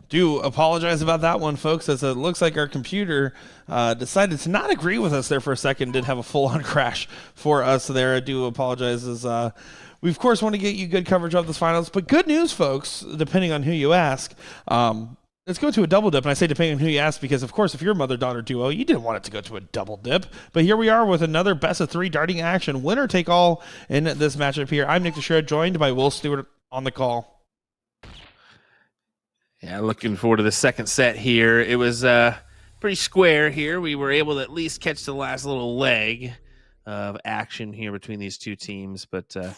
Do apologize about that one, folks, as it looks like our computer decided to not agree with us there for a second. Did have a full-on crash for us there. I do apologize, as we of course want to get you good coverage of this finals. But good news, folks, depending on who you ask. Let's go to a double dip, and I say depending on who you ask because, of course, if you're a mother-daughter duo, you didn't want it to go to a double dip. But here we are with another best-of-3 darting action, winner-take-all in this matchup here. I'm Nick Teixeira, joined by Will Stewart on the call. Yeah, looking forward to the second set here. It was pretty square here. We were able to at least catch the last little leg of action here between these two teams, but the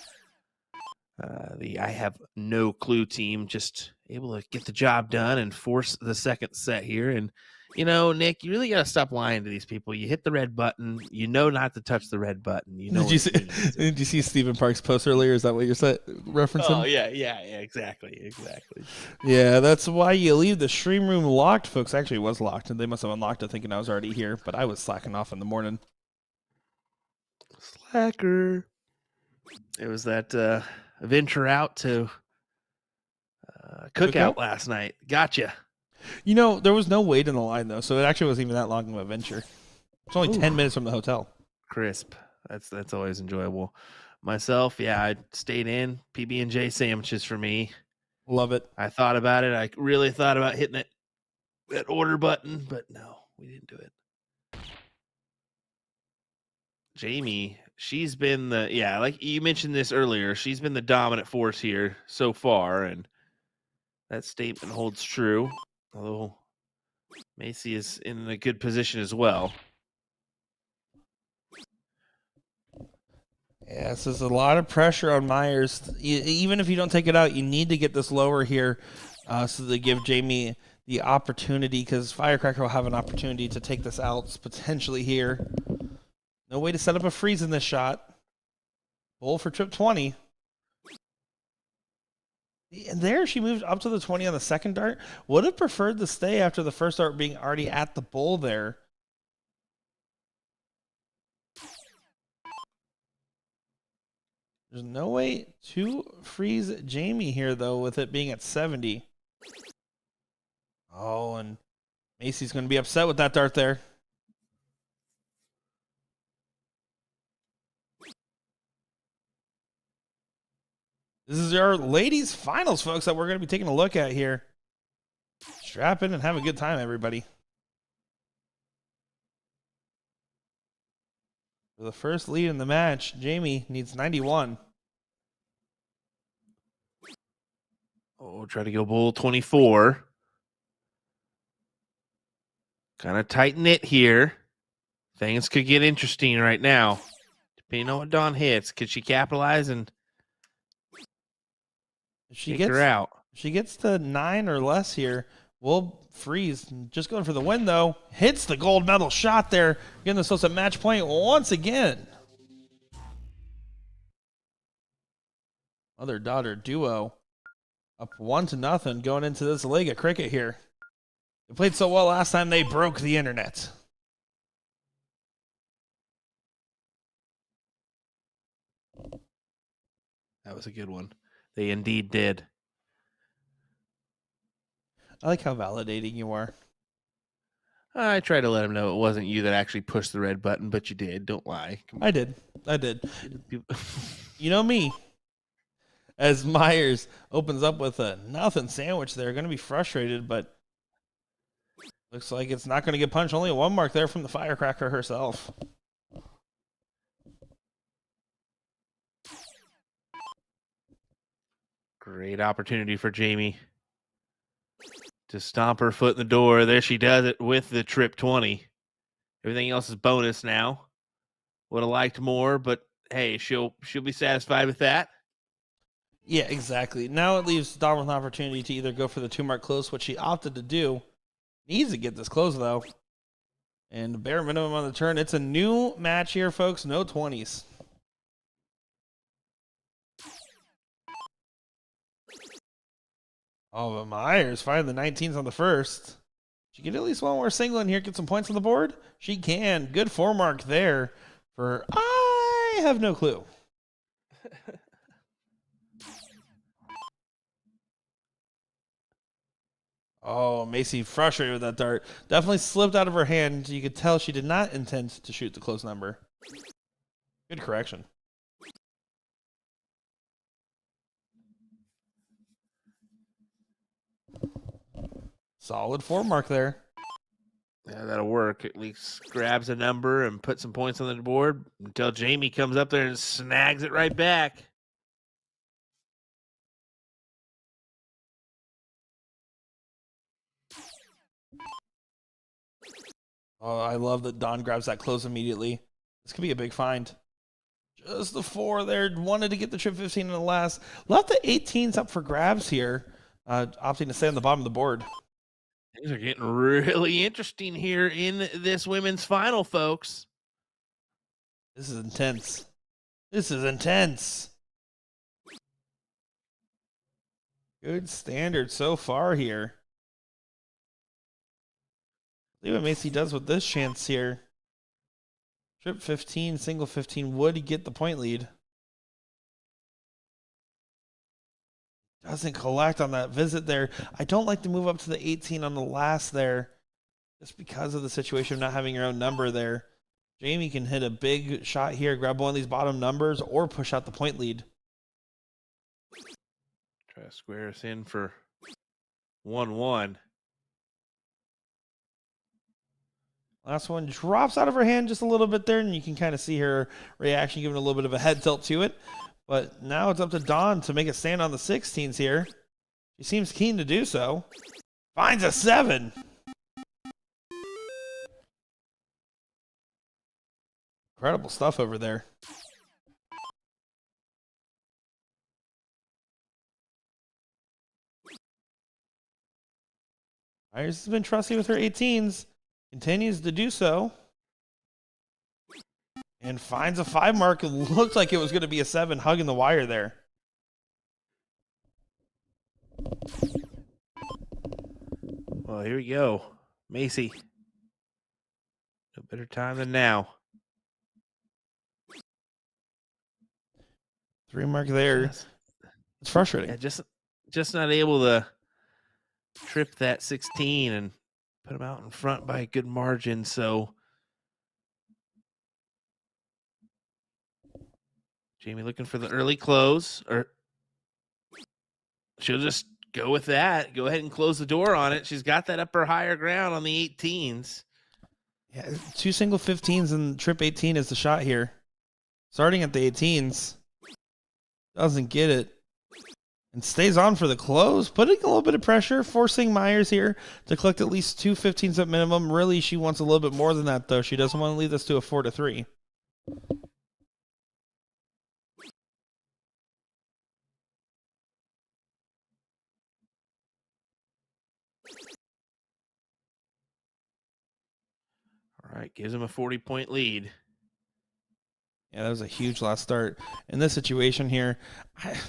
I have no clue team just able to get the job done and force the second set here. And you know, Nick, you really got to stop lying to these people. You hit the red button. You know not to touch the red button. You know. Did you see Stephen Park's post earlier? Is that what you're referencing? Oh yeah, exactly. Yeah, that's why you leave the stream room locked, folks. Actually, it was locked, and they must have unlocked it thinking I was already here. But I was slacking off in the morning. Slacker. It was that venture out to cookout last night. Gotcha. You know, there was no wait in the line, though, so it actually wasn't even that long of a venture. It's only 10 minutes from the hotel. Crisp. That's always enjoyable. Myself, yeah, I stayed in. PB&J sandwiches for me. Love it. I thought about it. I really thought about hitting that order button, but no, we didn't do it. Jamie, she's been like you mentioned this earlier, she's been the dominant force here so far, and that statement holds true. Although Macy is in a good position as well. Yeah, this is a lot of pressure on Myers. Even if you don't take it out, you need to get this lower here so they give Jamie the opportunity, because Firecracker will have an opportunity to take this out potentially here. No way to set up a freeze in this shot. Bull for trip 20. And there she moved up to the 20 on the second dart. Would have preferred to stay after the first dart being already at the bull there. There's no way to freeze Jamie here, though, with it being at 70. Oh, and Macy's going to be upset with that dart there. This is our ladies' finals, folks, that we're going to be taking a look at here. Strap in and have a good time, everybody. For the first lead in the match, Jamie needs 91. Oh, try to go bull 24. Kind of tighten it here. Things could get interesting right now. Depending on what Dawn hits, could she capitalize and kick her out? If she gets to 9 or less here, we'll freeze. Just going for the win, though. Hits the gold medal shot there. Getting this close at match point once again. Mother-daughter duo up 1-0 going into this leg of cricket here. They played so well last time they broke the internet. That was a good one. They indeed did. I like how validating you are. I tried to let him know it wasn't you that actually pushed the red button, but you did. Don't lie. I did. You know me. As Myers opens up with a nothing sandwich there, going to be frustrated, but looks like it's not going to get punched. Only a 1 mark there from the Firecracker herself. Great opportunity for Jamie to stomp her foot in the door. There she does it with the trip 20. Everything else is bonus now. Would have liked more, but hey, she'll be satisfied with that. Yeah, exactly. Now it leaves Dawn with an opportunity to either go for the 2 mark close, which she opted to do. Needs to get this close, though. And bare minimum on the turn. It's a new match here, folks. No 20s. Oh, but Myers finding the 19s on the first. She get at least one more single in here, get some points on the board? She can. Good 4 mark there for I have no clue. Oh, Macy frustrated with that dart. Definitely slipped out of her hand. You could tell she did not intend to shoot the close number. Good correction. Solid 4 mark there. Yeah, that'll work. At least grabs a number and put some points on the board until Jamie comes up there and snags it right back. Oh, I love that Don grabs that close immediately. This could be a big find. Just the 4 there. Wanted to get the trip 15 in the last. Left the 18s up for grabs here. Opting to stay on the bottom of the board. Things are getting really interesting here in this women's final, folks. This is intense. This is intense. Good standard so far here. See what Macy does with this chance here. Trip 15, single 15 would get the point lead. Doesn't collect on that visit there. I don't like to move up to the 18 on the last there just because of the situation of not having your own number there. Jamie can hit a big shot here, grab one of these bottom numbers, or push out the point lead. Try to square us in for 1-1. Last one drops out of her hand just a little bit there, and you can kind of see her reaction, giving a little bit of a head tilt to it. But now it's up to Dawn to make a stand on the 16s here. She seems keen to do so. Finds a 7. Incredible stuff over there. Myers has been trusty with her 18s. Continues to do so. And finds a 5 mark. It looked like it was going to be a 7, hugging the wire there. Well, here we go. Macy. No better time than now. 3 mark there. It's frustrating. Yeah, just not able to trip that 16 and put them out in front by a good margin. So Jamie looking for the early close, or she'll just go with that. Go ahead and close the door on it. She's got that upper higher ground on the 18s. Yeah, 2 single 15s and trip 18 is the shot here. Starting at the 18s. Doesn't get it. And stays on for the close, putting a little bit of pressure, forcing Myers here to collect at least 2 15s at minimum. Really, she wants a little bit more than that, though. She doesn't want to leave this to a 4-3. All right, gives him a 40-point lead. Yeah, that was a huge last start. In this situation here,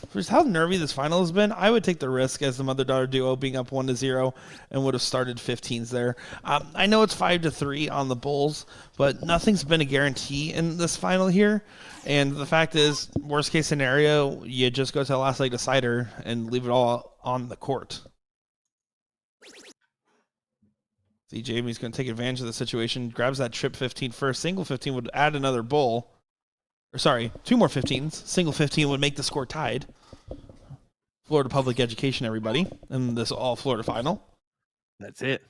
for how nervy this final has been, I would take the risk as the mother-daughter duo being up 1-0 and would have started 15s there. I know it's 5-3 on the Bulls, but nothing's been a guarantee in this final here. And the fact is, worst case scenario, you just go to the last leg decider and leave it all on the court. See, Jamie's going to take advantage of the situation, grabs that trip 15 first. Single 15 would add another bull. Or sorry, 2 more 15s. Single 15 would make the score tied. Florida Public Education, everybody, in this all Florida final. That's it.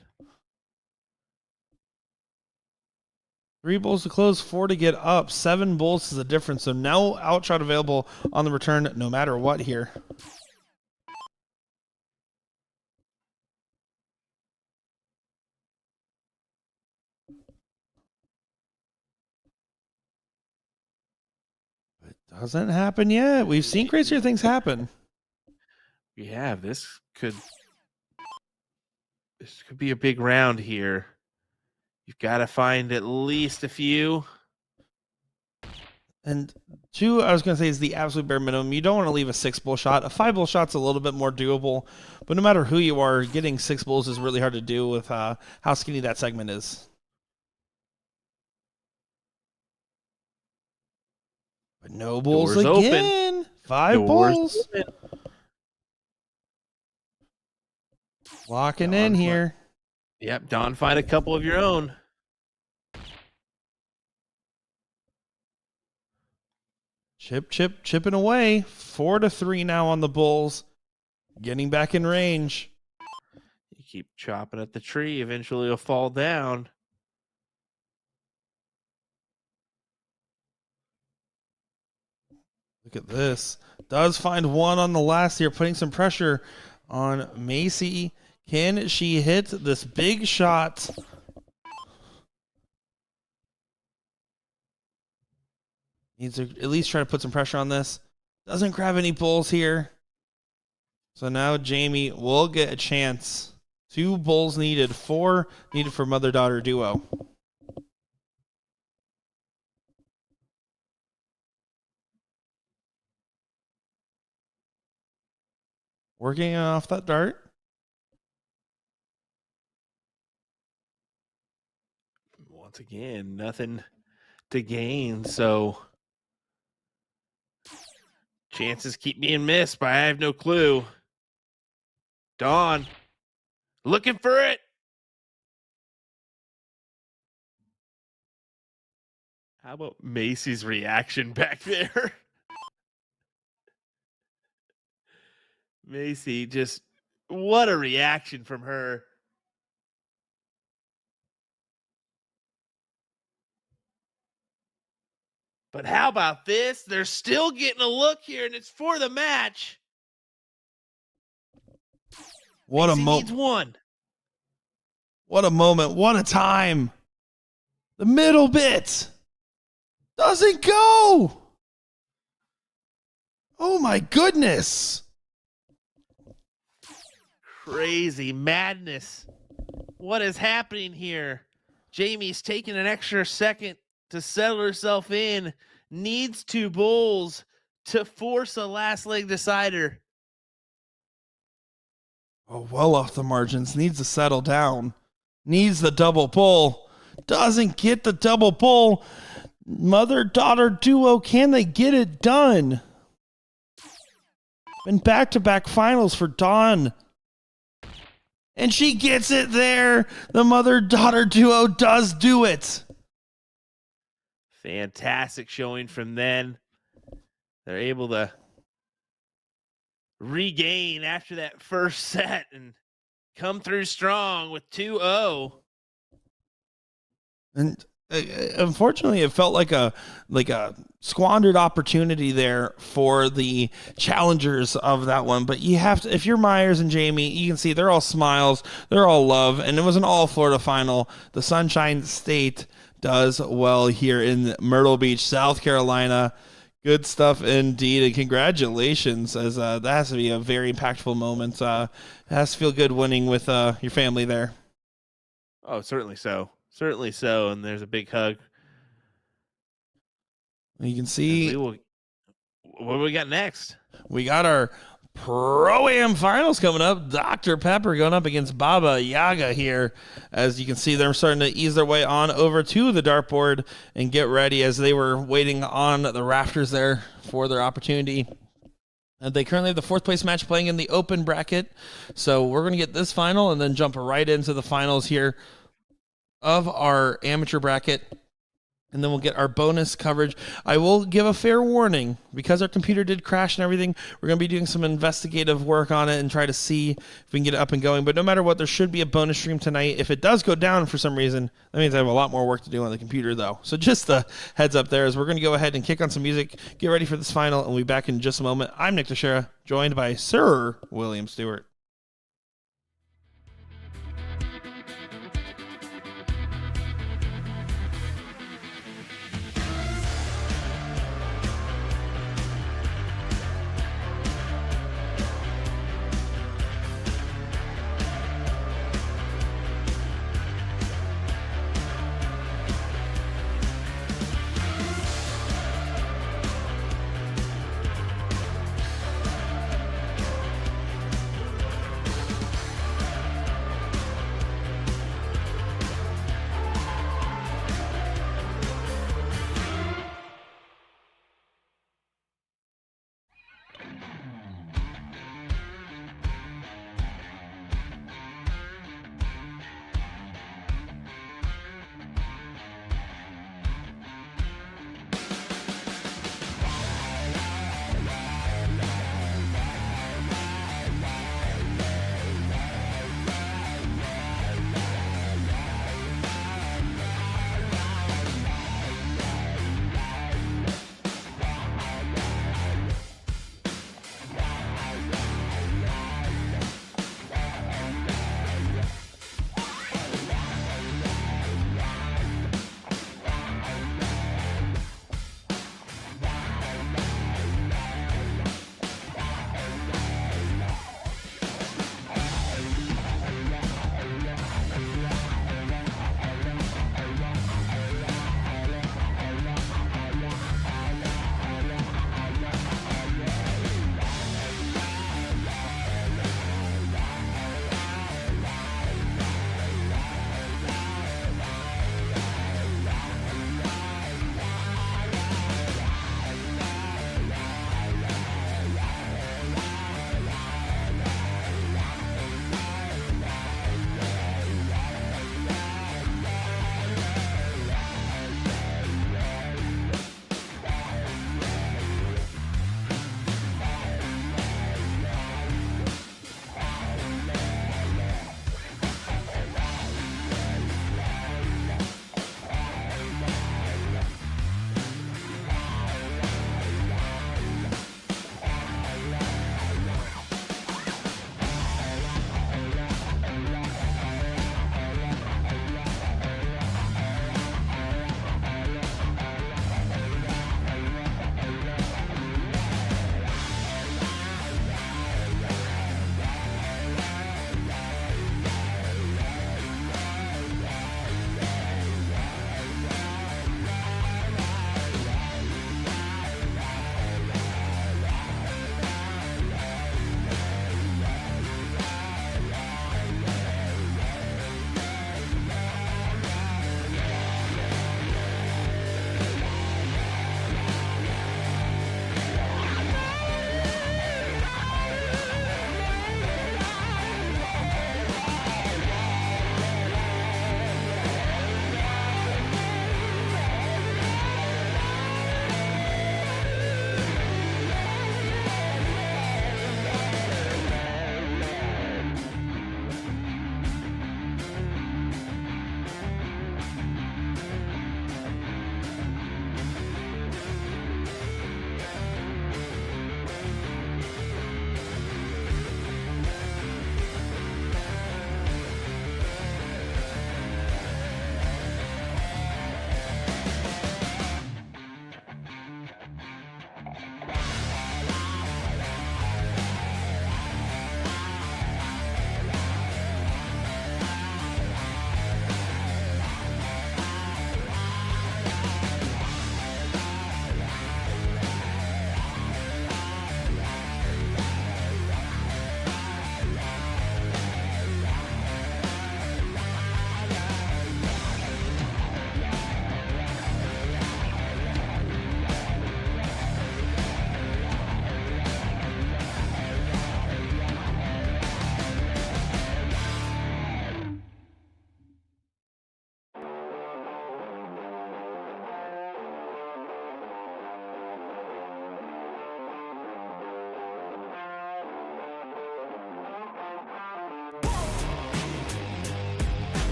3 bulls to close, 4 to get up. 7 bulls is the difference. So no outshot available on the return, no matter what here. It doesn't happen yet. We've seen crazier things happen. We have. This could be a big round here. You've got to find at least a few. And 2, I was going to say, is the absolute bare minimum. You don't want to leave a 6 bull shot. A 5 bull shot's a little bit more doable. But no matter who you are, getting 6 bulls is really hard to do with how skinny that segment is. But no bulls Doors again. Open. 5 Doors bulls. open. Locking in here. Yep, Dawn, find a couple of your own. Chipping away. 4-3 now on the Bulls. Getting back in range. You keep chopping at the tree, eventually it'll fall down. Look at this. Does find one on the last here, putting some pressure on Macy. Can she hit this big shot? Needs to at least try to put some pressure on this. Doesn't grab any bulls here. So now Jamie will get a chance. 2 bulls needed. 4 needed for mother-daughter duo. Working off that dart. Once again, nothing to gain, so chances keep being missed, but I have no clue. Dawn, looking for it. How about Macy's reaction back there? Macy, just what a reaction from her. But how about this? They're still getting a look here, and it's for the match. What Macy a needs moment. one. What a moment. What a time. The middle bit doesn't go. Oh my goodness. Crazy madness. What is happening here? Jamie's taking an extra second to settle herself in. Needs 2 bulls to force a last leg decider. Oh, well off the margins. Needs to settle down. Needs the double pull. Doesn't get the double pull. Mother-daughter duo, can they get it done? Been back-to-back finals for Dawn. And she gets it there. The mother-daughter duo does do it. Fantastic showing from then. They're able to regain after that first set and come through strong with 2-0. And unfortunately, it felt like a squandered opportunity there for the challengers of that one. But you have to, if you're Myers and Jamie, you can see they're all smiles, they're all love, and it was an all Florida final. The Sunshine State does well here in Myrtle Beach, South Carolina. Good stuff indeed, and congratulations, as that has to be a very impactful moment. It has to feel good winning with your family there. Oh, certainly so. Certainly so, and there's a big hug. You can see what do we got next? We got our Pro-Am finals coming up. Dr. Pepper going up against Baba Yaga here. As you can see, they're starting to ease their way on over to the dartboard and get ready as they were waiting on the rafters there for their opportunity. And they currently have the 4th place match playing in the open bracket. So we're going to get this final and then jump right into the finals here of our amateur bracket, and then we'll get our bonus coverage. I will give a fair warning, because our computer did crash and everything, we're going to be doing some investigative work on it and try to see if we can get it up and going. But no matter what, there should be a bonus stream tonight. If it does go down for some reason, that means I have a lot more work to do on the computer, though. So just a heads up there, as we're going to go ahead and kick on some music, get ready for this final, and we'll be back in just a moment. I'm Nick Teixeira, joined by Sir William Stewart.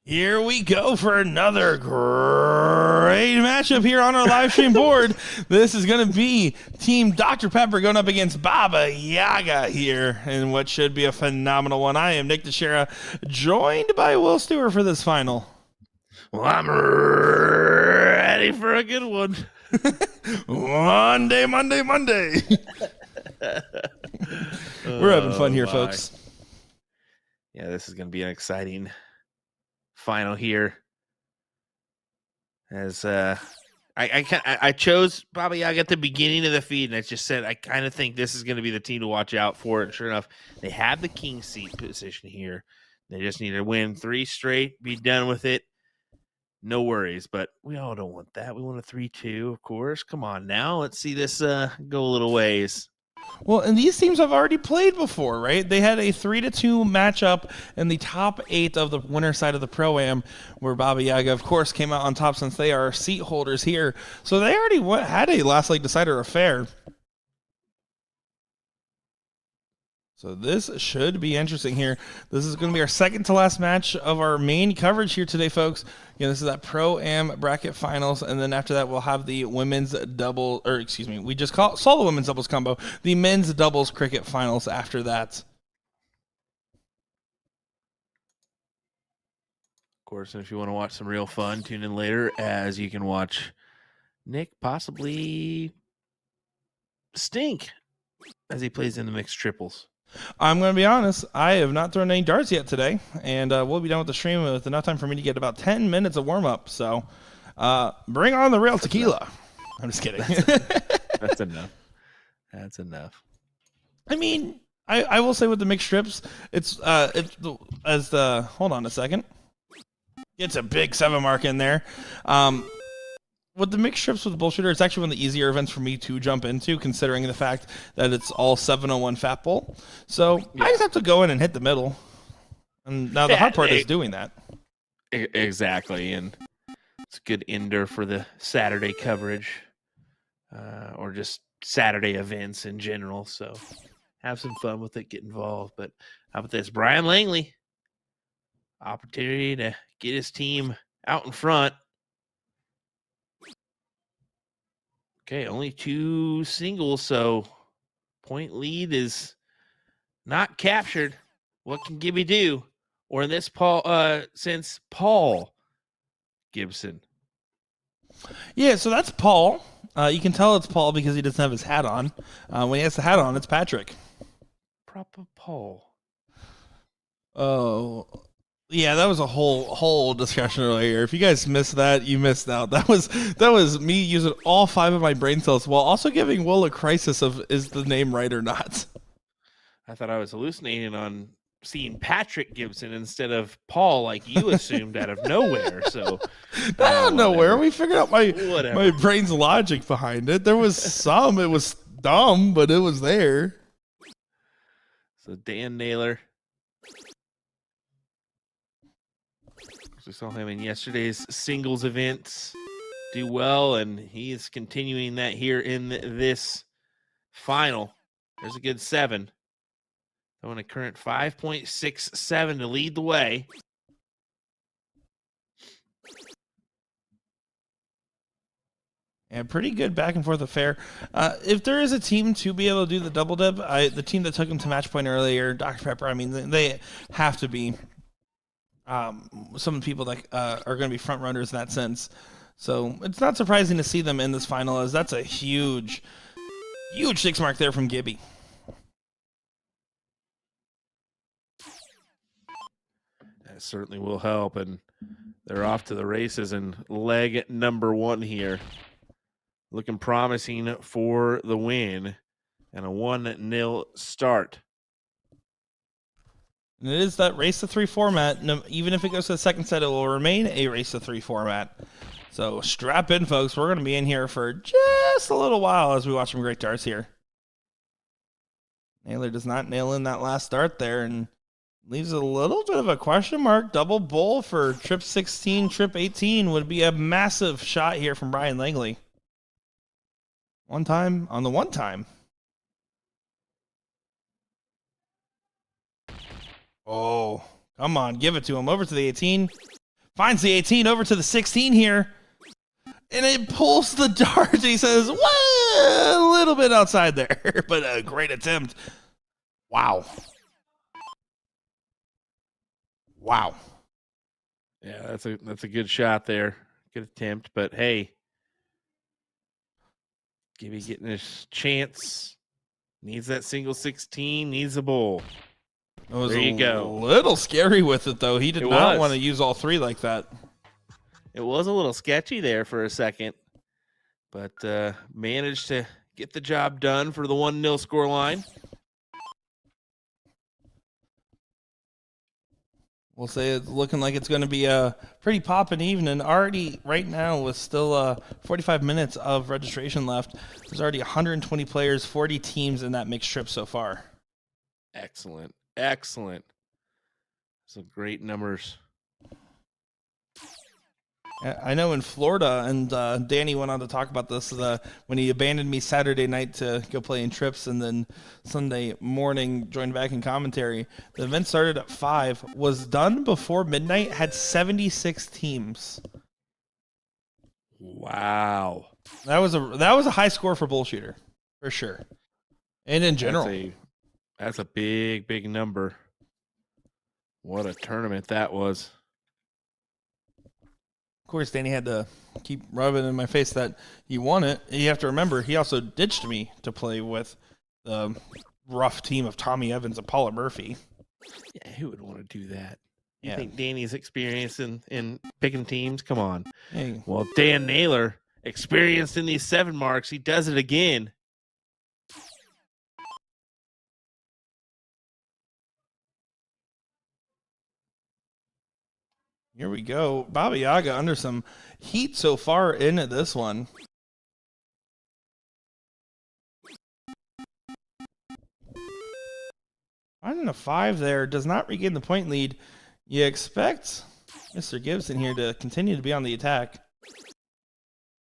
Here we go for another great matchup here on our live stream board. This is going to be Team Dr. Pepper going up against Baba Yaga here in what should be a phenomenal one. I am Nick Teixeira, joined by BullShooter for this final. Well, I'm ready for a good one. Monday. We're having fun here, folks. Yeah, this is going to be an exciting final here. As I chose Baba Yaga at the beginning of the feed, and I just said I kind of think this is going to be the team to watch out for. And sure enough, they have the king seat position here. They just need to win 3 straight, be done with it. No worries, but we all don't want that. We want a 3-2, of course. Come on now. Let's see this go a little ways. Well, and these teams have already played before, right? They had a 3-2 matchup in the top 8 of the winner side of the Pro-Am, where Baba Yaga, of course, came out on top since they are seat holders here. So they already had a last leg decider affair. So this should be interesting here. This is going to be our second to last match of our main coverage here today, folks. Again, this is that Pro-Am bracket finals, and then after that we'll have the women's double, or excuse me, we just saw the women's doubles combo, the men's doubles cricket finals after that. Of course, and if you want to watch some real fun, tune in later as you can watch Nick possibly stink as he plays in the mixed triples. I'm going to be honest, I have not thrown any darts yet today, and we'll be done with the stream with enough time for me to get about 10 minutes of warm-up. So bring on the real tequila. I'm just kidding. That's enough. That's enough. I mean, I will say with the mixed strips, hold on a second. It's a big 7 mark in there. With the mixed strips with BullShooter, it's actually one of the easier events for me to jump into, considering the fact that it's all 701 Fat Bowl. So yeah. I just have to go in and hit the middle. And now the hard part is doing that. Exactly. And it's a good ender for the Saturday coverage or just Saturday events in general. So have some fun with it, get involved. But how about this? Brian Langley, opportunity to get his team out in front. Okay, only 2 singles, so point lead is not captured. What can Gibby do? Or in this sense, Paul Gibson. Yeah, so that's Paul. You can tell it's Paul because he doesn't have his hat on. When he has the hat on, it's Patrick. Proper Paul. Oh, yeah, that was a whole discussion earlier. If you guys missed that, you missed out. That was me using all 5 of my brain cells while also giving Will a crisis of is the name right or not. I thought I was hallucinating on seeing Patrick Gibson instead of Paul, like you assumed out of nowhere. So not out of nowhere. We figured out my brain's logic behind it. There was some. It was dumb, but it was there. So Dan Naylor. We saw him in yesterday's singles events do well, and he is continuing that here in this final. There's a good 7. Throwing a current 5.67 to lead the way. And pretty good back and forth affair. If there is a team to be able to do the double dip, the team that took him to match point earlier, Dr. Pepper, I mean, they have to be some of the people that are going to be front runners in that sense. So it's not surprising to see them in this final, as that's a huge 6 mark there from Gibby. That certainly will help, and they're off to the races in leg number 1 here. Looking promising for the win and a 1-0 start. And it is that race to 3 format. Even if it goes to the second set, it will remain a race to 3 format. So strap in, folks. We're going to be in here for just a little while as we watch some great darts here. Naylor does not nail in that last dart there and leaves a little bit of a question mark. Double bull for trip 16, trip 18 would be a massive shot here from Brian Langley. One time on the one time. Oh, come on. Give it to him. Over to the 18. Finds the 18 over to the 16 here. And it pulls the dart. He says, well, a little bit outside there, but a great attempt. Wow. Wow. Yeah, that's a good shot there. Good attempt, but hey, Gibby getting his chance. Needs that single 16, needs a bull. It was there you a go. little scary with it, though. He did not want to use all three like that. It was a little sketchy there for a second, but managed to get the job done for the 1-0 score line. We'll say it's looking like it's going to be a pretty poppin' evening. Already, right now, with still 45 minutes of registration left, there's already 120 players, 40 teams in that mixed trip so far. Excellent. Excellent. Some great numbers. I know in Florida, and Danny went on to talk about this, when he abandoned me Saturday night to go play in trips and then Sunday morning joined back in commentary. The event started at 5, was done before midnight, had 76 teams. Wow. That was a high score for BullShooter, for sure. And in general. That's a big, big number. What a tournament that was. Of course, Danny had to keep rubbing in my face that he won it. You have to remember, he also ditched me to play with the rough team of Tommy Evans and Paula Murphy. Yeah, who would want to do that? You think Danny's experienced in picking teams? Come on. Hey. Well, Dan Naylor, experienced in these 7 marks, he does it again. Here we go. Baba Yaga under some heat so far into this one. Finding a 5 there, does not regain the point lead. You expect Mr. Gibson here to continue to be on the attack.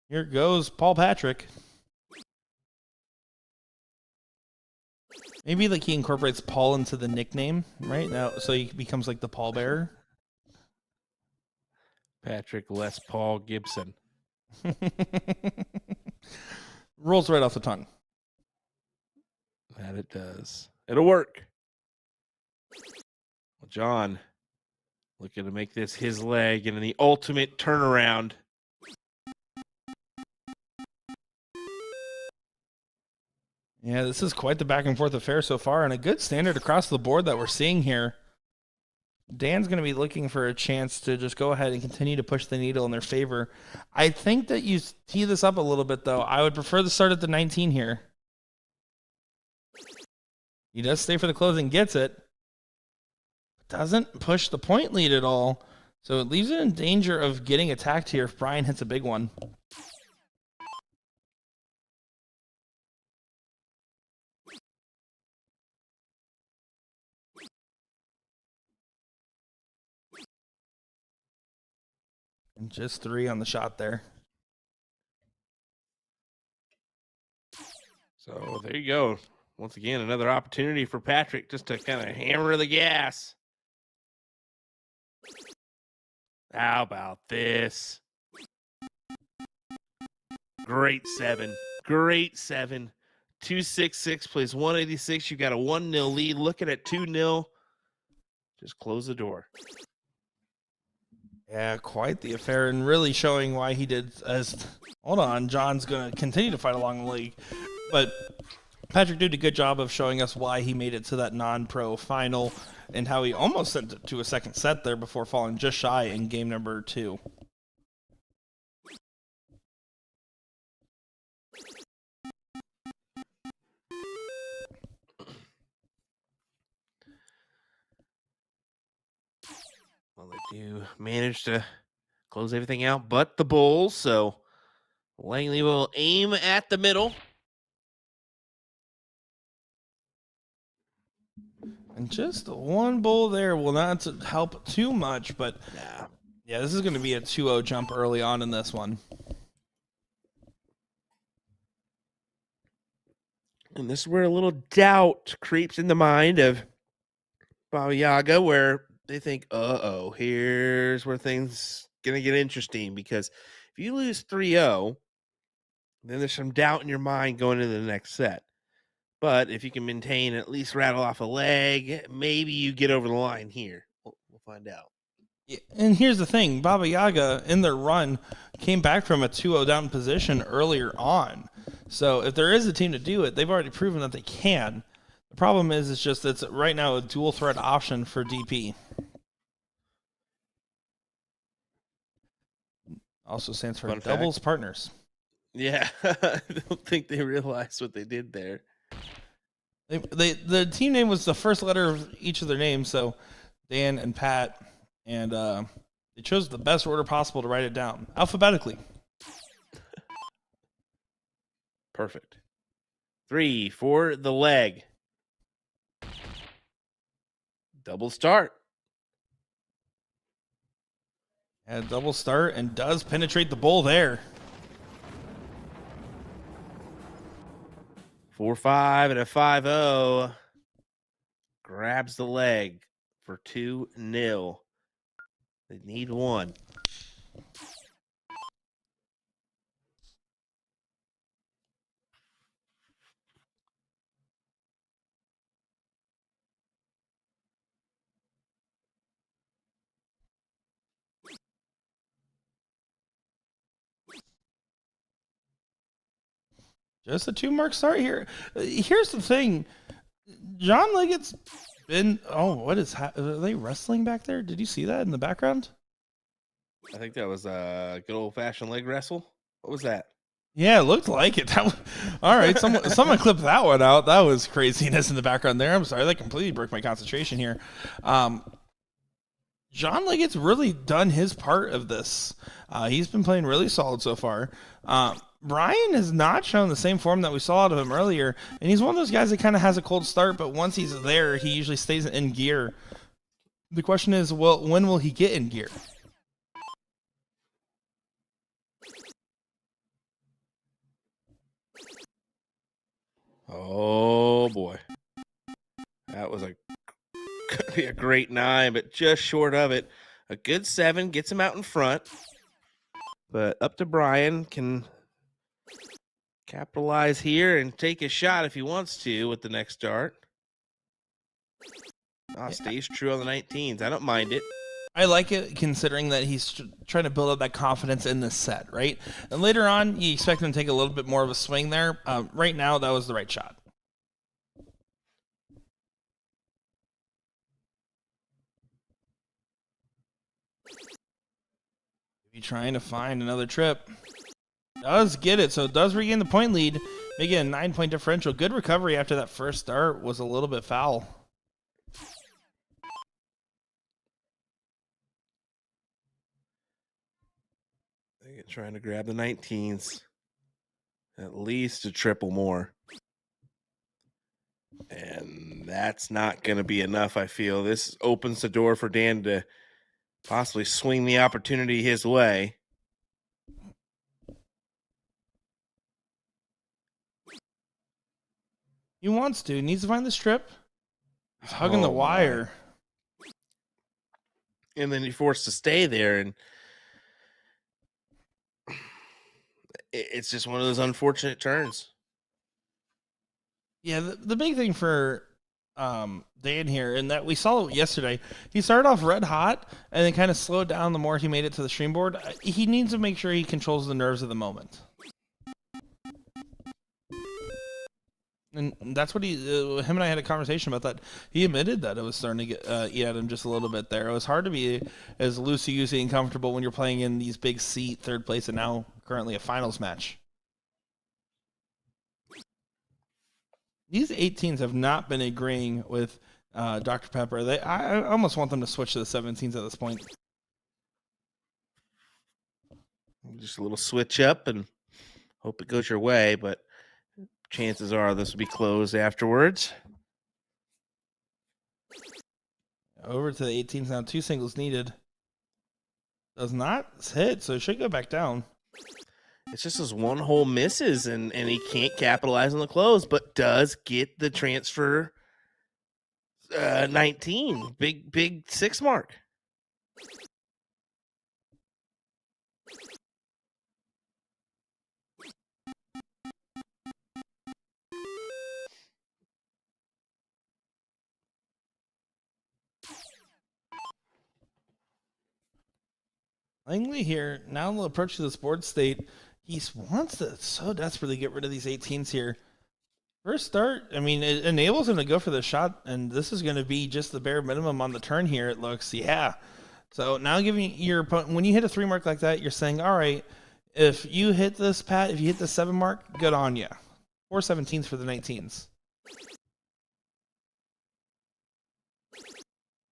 Here goes Paul Patrick. Maybe like he incorporates Paul into the nickname, right? Now, so he becomes like the pallbearer. Patrick Les Paul Gibson. Rolls right off the tongue. That it does. It'll work. Well, John looking to make this his leg and in the ultimate turnaround. Yeah, this is quite the back and forth affair so far, and a good standard across the board that we're seeing here. Dan's going to be looking for a chance to just go ahead and continue to push the needle in their favor. I think that you tee this up a little bit, though. I would prefer to start at the 19 here. He does stay for the close and gets it. Doesn't push the point lead at all. So it leaves it in danger of getting attacked here if Brian hits a big one. And just 3 on the shot there. So there you go. Once again, another opportunity for Patrick just to kind of hammer the gas. How about this? Great 7. Great 7. 266 plays 186. You got a 1-0 lead. Looking at 2-0. Just close the door. Yeah, quite the affair, and really showing why he did as... Hold on, John's going to continue to fight along the league. But Patrick did a good job of showing us why he made it to that non-pro final and how he almost sent it to a second set there before falling just shy in game number 2. Well, they do manage to close everything out but the Bulls, so Langley will aim at the middle. And just one bull there will not help too much, but yeah, this is going to be a 2-0 jump early on in this one. And this is where a little doubt creeps in the mind of Baba Yaga, where they think, uh-oh, here's where things going to get interesting, because if you lose 3-0, then there's some doubt in your mind going into the next set. But if you can maintain, at least rattle off a leg, maybe you get over the line here. We'll find out. Yeah, and here's the thing, Baba Yaga in their run came back from a 2-0 down position earlier on. So if there is a team to do it, they've already proven that they can. The problem is it's right now a dual threat option for DP. Also stands for Fun doubles fact. partners. Yeah, I don't think they realized what they did there. The team name was the first letter of each of their names, so Dan and Pat, and they chose the best order possible to write it down alphabetically. Perfect. 3 for the leg. Double start. And a double start and does penetrate the bull there. 4-5 and a 5-0. Grabs the leg for 2-0. They need one. Just a 2-mark start here. Here's the thing. John Leggett's been... Oh, what is... Are they wrestling back there? Did you see that in the background? I think that was a good old-fashioned leg wrestle. What was that? Yeah, it looked like it. All right, someone clip that one out. That was craziness in the background there. I'm sorry, that completely broke my concentration here. John Leggett's really done his part of this. He's been playing really solid so far. Brian has not shown the same form that we saw out of him earlier, and he's one of those guys that kind of has a cold start, but once he's there, he usually stays in gear. The question is, well, when will he get in gear? Oh, boy. That was gonna be a great 9, but just short of it. A good 7 gets him out in front. But up to Brian, can capitalize here and take a shot if he wants to with the next start. Stays true on the 19s. I don't mind it. I like it considering that he's trying to build up that confidence in this set, right? And later on, you expect him to take a little bit more of a swing there. Right now, that was the right shot. He's trying to find another trip. Does get it, so it does regain the point lead. Making a 9-point differential. Good recovery after that first start was a little bit foul. They're trying to grab the 19s. At least a triple more. And that's not going to be enough, I feel. This opens the door for Dan to possibly swing the opportunity his way. He wants to. He needs to find this trip. He's hugging the wire. And then you're forced to stay there, and it's just one of those unfortunate turns. Yeah, the big thing for Dan here, and that we saw yesterday, he started off red hot and then kind of slowed down the more he made it to the stream board. He needs to make sure he controls the nerves of the moment. And that's what him and I had a conversation about that. He admitted that it was starting to get eat at him just a little bit there. It was hard to be as loosey-goosey and comfortable when you're playing in these big seat third place and now currently a finals match. These 18s have not been agreeing with Dr. Pepper. I almost want them to switch to the 17s at this point. Just a little switch up and hope it goes your way, but chances are this will be closed afterwards. Over to the 18s now. 2 singles needed. Does not hit, so it should go back down. It's just those one hole misses, and he can't capitalize on the close, but does get the transfer 19. Big 6 mark. Langley here, now the approach to this board state, he wants to so desperately get rid of these 18s here. First start, I mean, it enables him to go for the shot, and this is going to be just the bare minimum on the turn here, it looks. Yeah. So now giving your opponent, when you hit a 3 mark like that, you're saying, all right, if you hit this, Pat, if you hit the 7 mark, good on you. 4 17s for the 19s.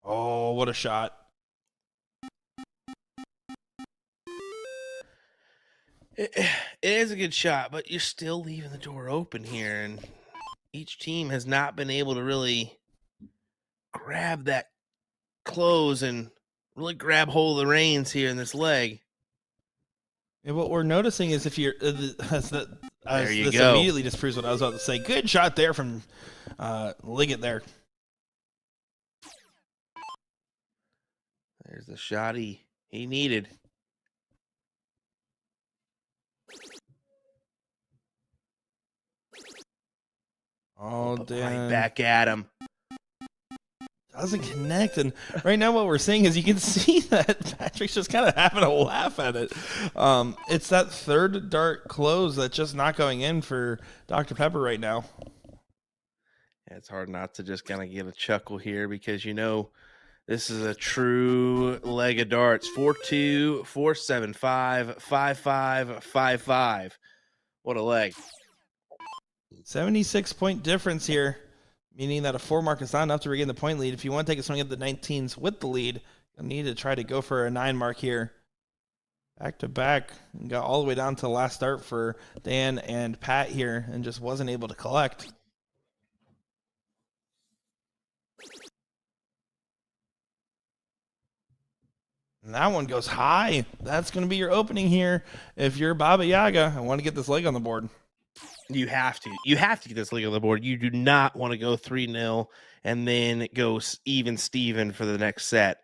Oh, what a shot. It is a good shot, but you're still leaving the door open here, and each team has not been able to really grab that close and really grab hold of the reins here in this leg. And what we're noticing is if you're this go. Immediately just proves what I was about to say. Good shot there from Liggett there. There's the shot he needed. Oh, damn. Right back at him. Doesn't connect. And right now what we're seeing is you can see that Patrick's just kind of having a laugh at it. It's that third dart close that's just not going in for Dr. Pepper right now. It's hard not to just kind of get a chuckle here because, you know, this is a true leg of darts. 4-2, 4-7, 5, 5-5, 5-5. What a leg. 76-point difference here, meaning that a 4 mark is not enough to regain the point lead. If you want to take a swing at the 19s with the lead, you'll need to try to go for a 9 mark here. Back to back, got all the way down to the last start for Dan and Pat here and just wasn't able to collect. And that one goes high. That's going to be your opening here. If you're Baba Yaga, I want to get this leg on the board. You have to. You have to get this leg on the board. You do not want to go 3-0 and then go even Steven for the next set.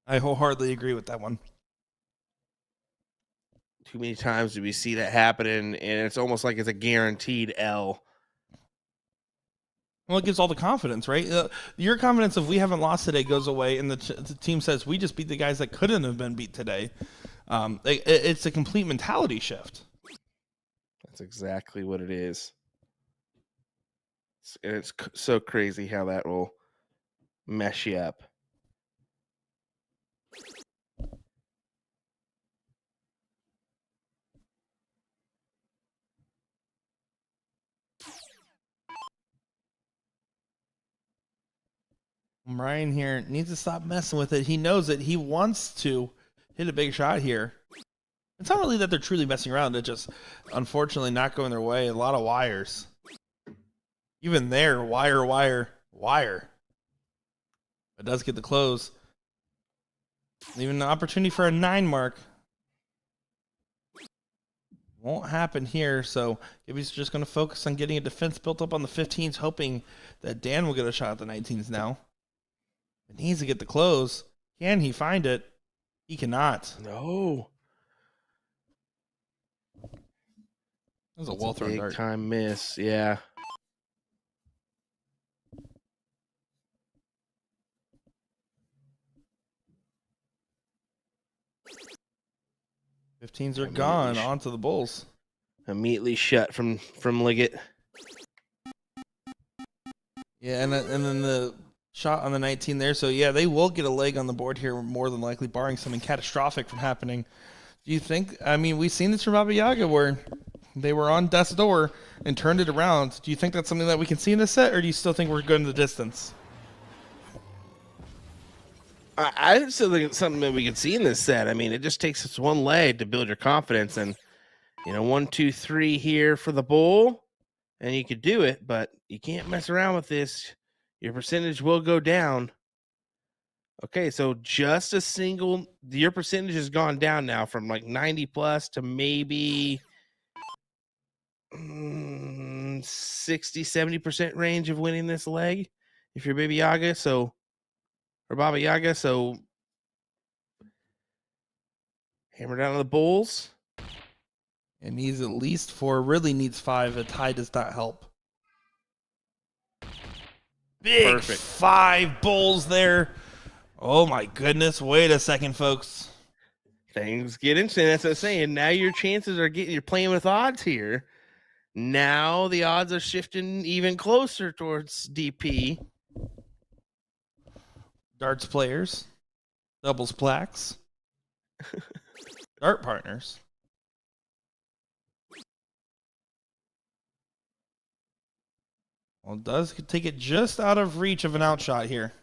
I wholeheartedly agree with that one. Too many times do we see that happen, and it's almost like it's a guaranteed L. Well, it gives all the confidence, right? Your confidence of we haven't lost today goes away, and the team says we just beat the guys that couldn't have been beat today. It's a complete mentality shift. That's exactly what it is. And it's so crazy how that will mess you up. Ryan here needs to stop messing with it. He knows it. He wants to hit a big shot here. It's not really that they're truly messing around. It's just, unfortunately, not going their way. A lot of wires. Even there, wire. It does get the close. Even the opportunity for a 9 mark. Won't happen here, so Gibby's just going to focus on getting a defense built up on the 15s, hoping that Dan will get a shot at the 19s now. It needs to get the close. Can he find it? He cannot. No. That was a well-thrown dart. Big time miss, yeah. Fifteens are gone. On to the Bulls. Immediately shut from Liggett. Yeah, and then the shot on the 19 there. So, yeah, they will get a leg on the board here more than likely, barring something catastrophic from happening. Do you think, I mean, we've seen this from Baba Yaga where they were on death's door and turned it around. Do you think that's something that we can see in this set, or do you still think we're going the distance? I still think it's something that we can see in this set. I mean, it just takes this one leg to build your confidence. And, 1, 2, 3 here for the Bull. And you could do it, but you can't mess around with this. Your percentage will go down. Okay, so just a single, your percentage has gone down now from like 90 plus to maybe 60-70% range of winning this leg if you're Baby Yaga. So, or Baba Yaga. So, hammer down on the Bulls. It needs at least 4, really needs 5. A tie does not help. Big Perfect. 5 Bulls there. Oh my goodness. Wait a second, folks. Things get interesting. That's what I'm saying. Now your chances are you're playing with odds here. Now the odds are shifting even closer towards DP. Darts players, doubles plaques, dart partners. Well, it does take it just out of reach of an outshot here.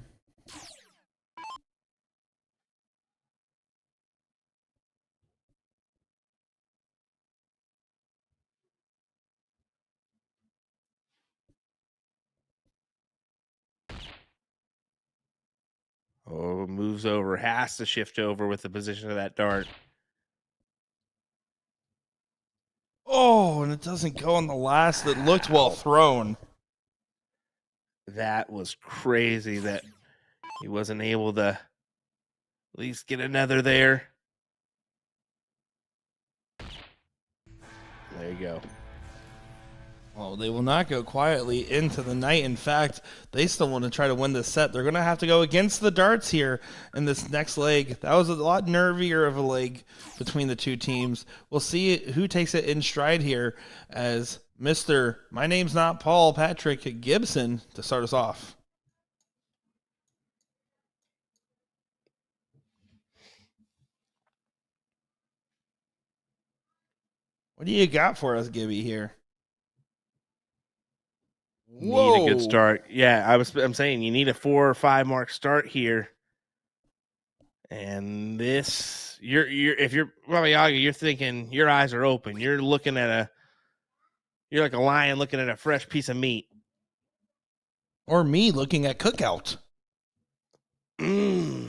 Oh, moves over, has to shift over with the position of that dart. Oh, and it doesn't go on the last. It looked well thrown. That was crazy that he wasn't able to at least get another there. There you go. Well, they will not go quietly into the night. In fact, they still want to try to win this set. They're going to have to go against the darts here in this next leg. That was a lot nervier of a leg between the two teams. We'll see who takes it in stride here as Mr. My name's not Paul, Patrick Gibson to start us off. What do you got for us, Gibby, here? Whoa. Need a good start. Yeah, I'm saying you need a 4 or 5 mark start here. And this, if you're Baba Yaga, you're thinking your eyes are open. You're looking at you're like a lion looking at a fresh piece of meat. Or me looking at Cookout. Well,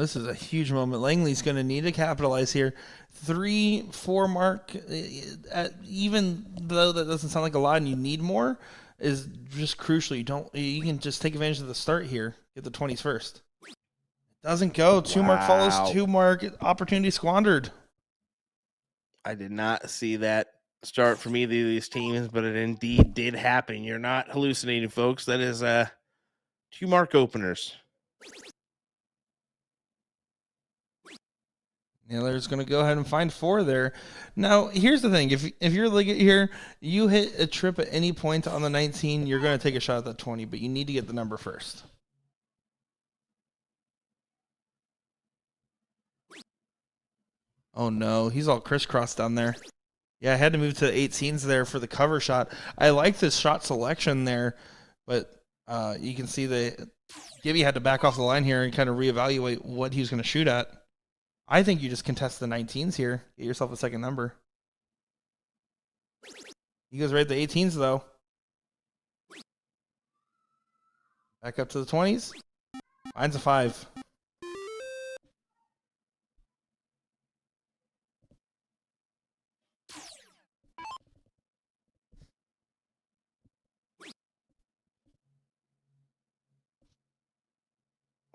this is a huge moment. Langley's going to need to capitalize here. 3-4 mark, even though that doesn't sound like a lot and you need more, is just crucial. You can just take advantage of the start here. Get the 20s first. Doesn't go. 2 mark follows 2 mark. Opportunity squandered. I did not see that start from either of these teams, but it indeed did happen. You're not hallucinating, folks. That is 2 mark openers. Naylor's going to go ahead and find 4 there. Now, here's the thing. If you're Liggett here, you hit a trip at any point on the 19, you're going to take a shot at that 20, but you need to get the number first. Oh, no. He's all crisscrossed down there. Yeah, I had to move to the 18s there for the cover shot. I like this shot selection there, but you can see that Gibby had to back off the line here and kind of reevaluate what he was going to shoot at. I think you just contest the 19s here. Get yourself a second number. He goes right at the 18s, though. Back up to the 20s. Finds a 5.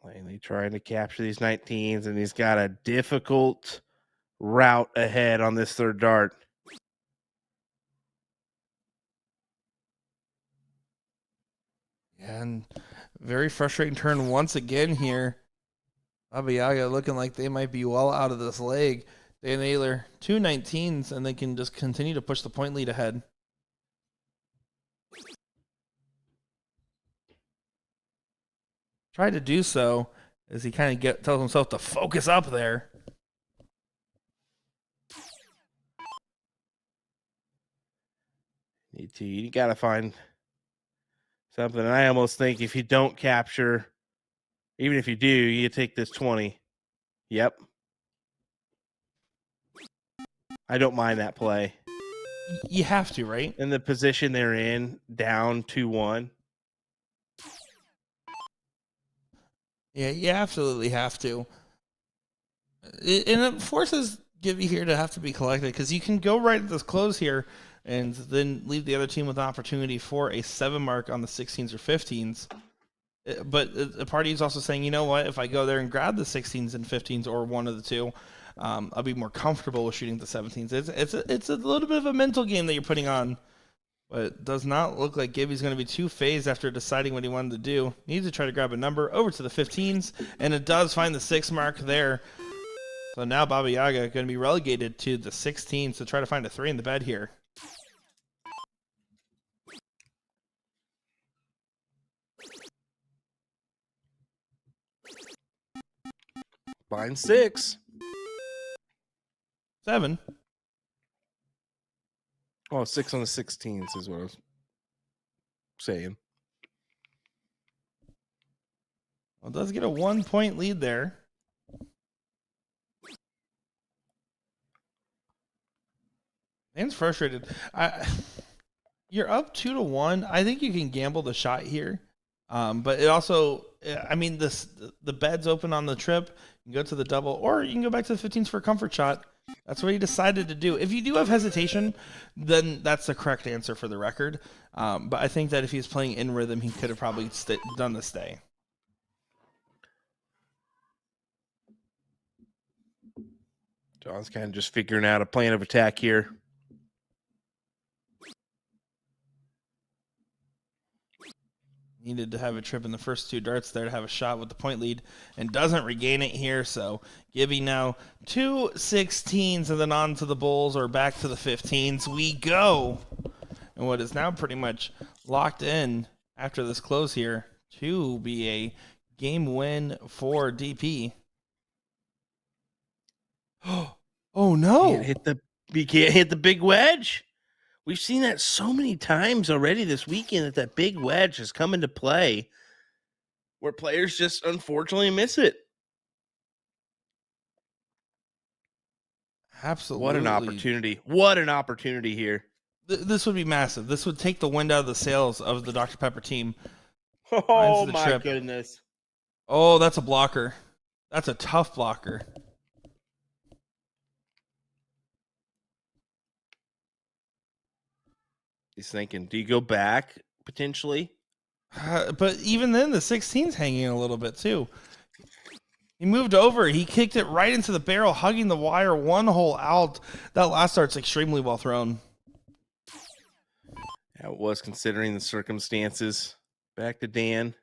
Langley trying to capture these 19s, and he's got a difficult route ahead on this third dart. And very frustrating turn once again here. Baba Yaga looking like they might be well out of this leg. Dan Naylor, 2 19s, and they can just continue to push the point lead ahead. Tried to do so as he kind of tells himself to focus up there. You got to find something. And I almost think if you don't capture, even if you do, you take this 20. Yep. I don't mind that play. You have to, right? In the position they're in, down 2-1. Yeah, you absolutely have to. And it forces Gibby here to have to be collected because you can go right at this close here, and then leave the other team with an opportunity for a 7 mark on the 16s or 15s. But the party is also saying, you know what, if I go there and grab the 16s and 15s or one of the two, I'll be more comfortable with shooting the 17s. It's a little bit of a mental game that you're putting on. But it does not look like Gibby's going to be too phased after deciding what he wanted to do. Needs to try to grab a number over to the 15s, and it does find the 6 mark there. So now Baba Yaga going to be relegated to the 16s to try to find a 3 in the bed here. Line 6. 7. Oh, 6 on the 16s is what I was saying. Well, it does get a 1-point lead there. Man's frustrated. You're up 2-1. I think you can gamble the shot here. But it also, I mean, the bed's open on the trip. You can go to the double, or you can go back to the 15s for a comfort shot. That's what he decided to do. If you do have hesitation, then that's the correct answer for the record. But I think that if he's playing in rhythm, he could have probably done the stay. John's kind of just figuring out a plan of attack here. Needed to have a trip in the first 2 darts there to have a shot with the point lead, and doesn't regain it here. So Gibby now 2 16s, and then on to the Bulls, or back to the 15s we go. And what is now pretty much locked in after this close here to be a game win for DP. Oh no! You can't hit the big wedge. We've seen that so many times already this weekend that big wedge has come into play where players just unfortunately miss it. Absolutely. What an opportunity. What an opportunity here. This would be massive. This would take the wind out of the sails of the Dr. Pepper team. Oh, my goodness. Oh, that's a blocker. That's a tough blocker. He's thinking, do you go back potentially? But even then, the 16's hanging a little bit too. He moved over. He kicked it right into the barrel, hugging the wire 1 hole out. That last start's extremely well thrown. That was considering the circumstances. Back to Dan.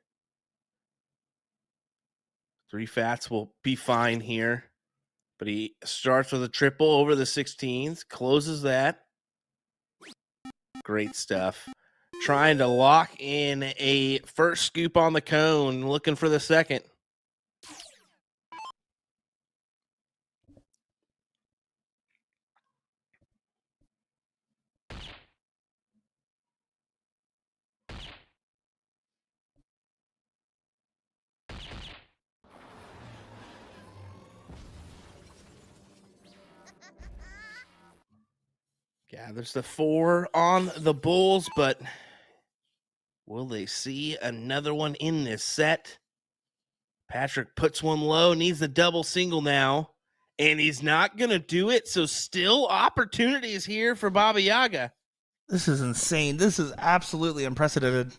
3 fats will be fine here. But he starts with a triple over the 16s, closes that. Great stuff. Trying to lock in a first scoop on the cone, looking for the second. Gathers the 4 on the Bulls, but will they see another one in this set? Patrick puts one low, needs the double single now, and he's not going to do it. So still opportunities here for Baba Yaga. This is insane. This is absolutely unprecedented.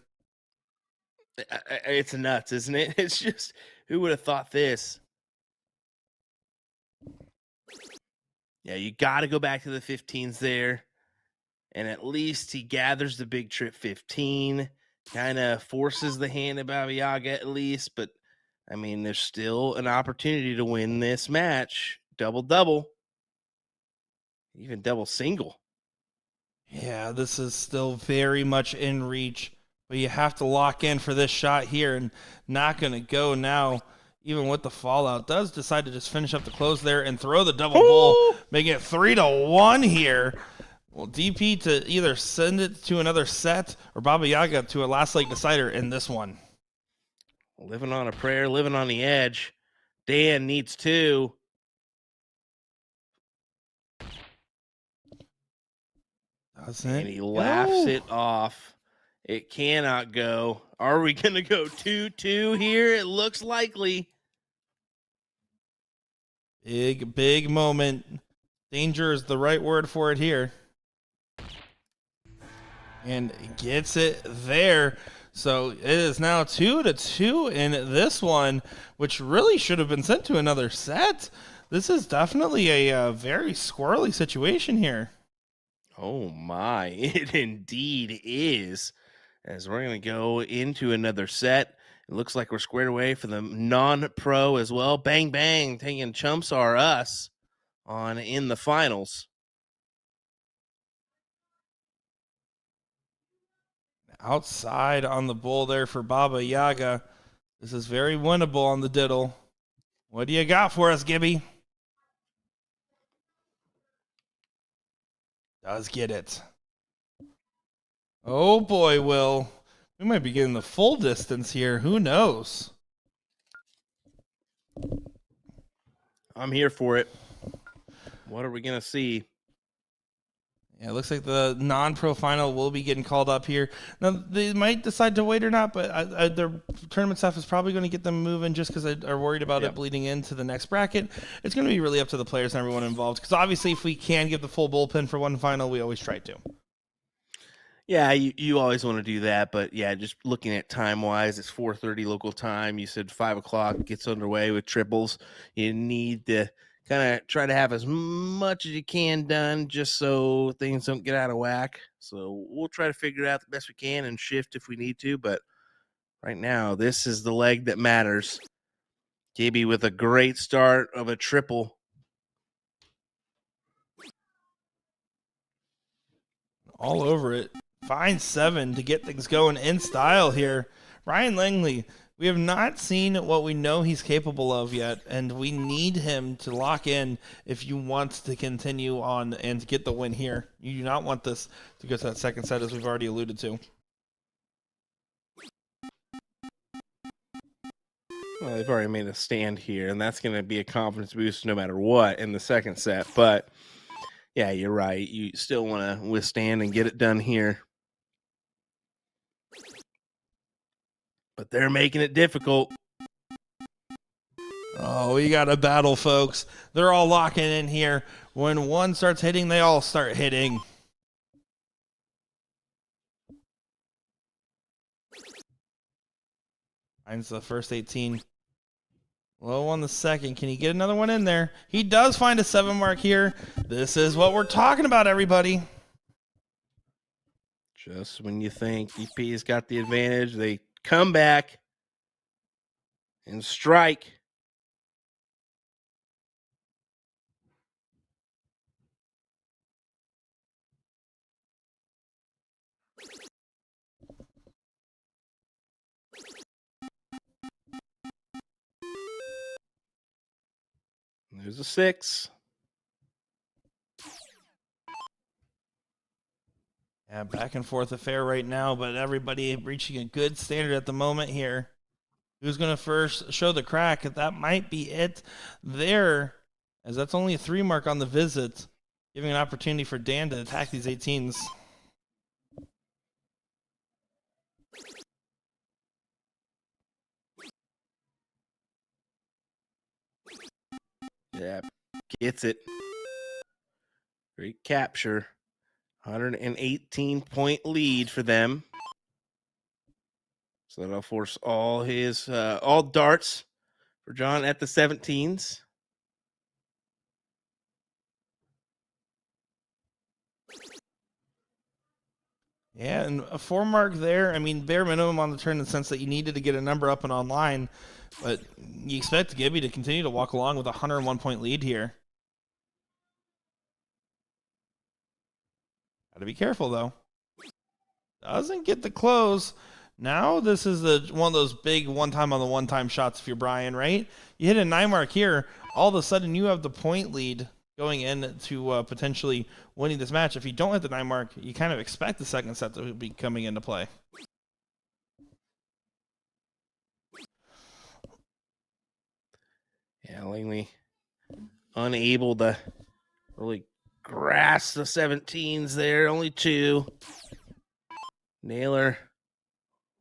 It's nuts, isn't it? It's just, who would have thought this? Yeah, you got to go back to the 15s there. And at least he gathers the big trip 15, kind of forces the hand of Baba Yaga at least. But, I mean, there's still an opportunity to win this match. Double-double. Even double-single. Yeah, this is still very much in reach. But you have to lock in for this shot here, and not going to go now. Even with the fallout, does decide to just finish up the close there and throw the double bull, making it 3-1 here. Well, DP to either send it to another set or Baba Yaga to a last leg decider in this one. Living on a prayer, living on the edge. Dan needs 2. And he laughs it off. It cannot go. Are we going to go 2-2 here? It looks likely. Big moment. Danger is the right word for it here. and gets it there. So it is now 2-2 in this one, which really should have been sent to another set. This is definitely a very squirrely situation here. Oh my, it indeed is. As we're going to go into another set. It looks like we're squared away for the non-pro as well. Bang, bang, taking chumps are us on in the finals. Outside on the bull there for Baba Yaga. This is very winnable on the diddle. What do you got for us, Gibby? Does get it. Oh boy, Will. We might be getting the full distance here. Who knows? I'm here for it. What are we going to see? Yeah, it looks like the non-pro final will be getting called up here. Now, they might decide to wait or not, but their tournament staff is probably going to get them moving just because they are worried about it bleeding into the next bracket. It's going to be really up to the players and everyone involved because obviously if we can give the full bullpen for one final, we always try to. Yeah, you always want to do that, but yeah, just looking at time-wise, it's 4:30 local time. You said 5 o'clock gets underway with triples. You need to kind of try to have as much as you can done just so things don't get out of whack. So we'll try to figure it out the best we can and shift if we need to, but right now, this is the leg that matters. KB with a great start of a triple. All over it. Fine 7 to get things going in style here. Ryan Langley, we have not seen what we know he's capable of yet, and we need him to lock in if you want to continue on and get the win here. You do not want this to go to that second set, as we've already alluded to. Well, they've already made a stand here, and that's going to be a confidence boost no matter what in the second set. But yeah, you're right. You still want to withstand and get it done here. But they're making it difficult. Oh, we got a battle, folks. They're all locking in here. When one starts hitting, they all start hitting. Finds the first 18. Low on the second. Can he get another one in there? He does find a 7 mark here. This is what we're talking about, everybody. Just when you think EP's got the advantage, they come back and strike. There's a 6. Yeah, back and forth affair right now, but everybody reaching a good standard at the moment here. Who's going to first show the crack? That might be it there, as that's only a 3 mark on the visit, giving an opportunity for Dan to attack these 18s. Yeah, gets it. Great capture. 118-point lead for them. So that'll force all his all darts for John at the 17s. Yeah, and a 4 mark there. I mean, bare minimum on the turn in the sense that you needed to get a number up and online, but you expect Gibby to continue to walk along with a 101-point lead here. Got to be careful, though. Doesn't get the close. Now this is one of those big one-time on the one-time shots if you're Brian, right? You hit a 9 mark here, all of a sudden you have the point lead going into potentially winning this match. If you don't hit the 9 mark, you kind of expect the second set to be coming into play. Yeah, Langley unable to really grasp the 17s there. Only 2. Naylor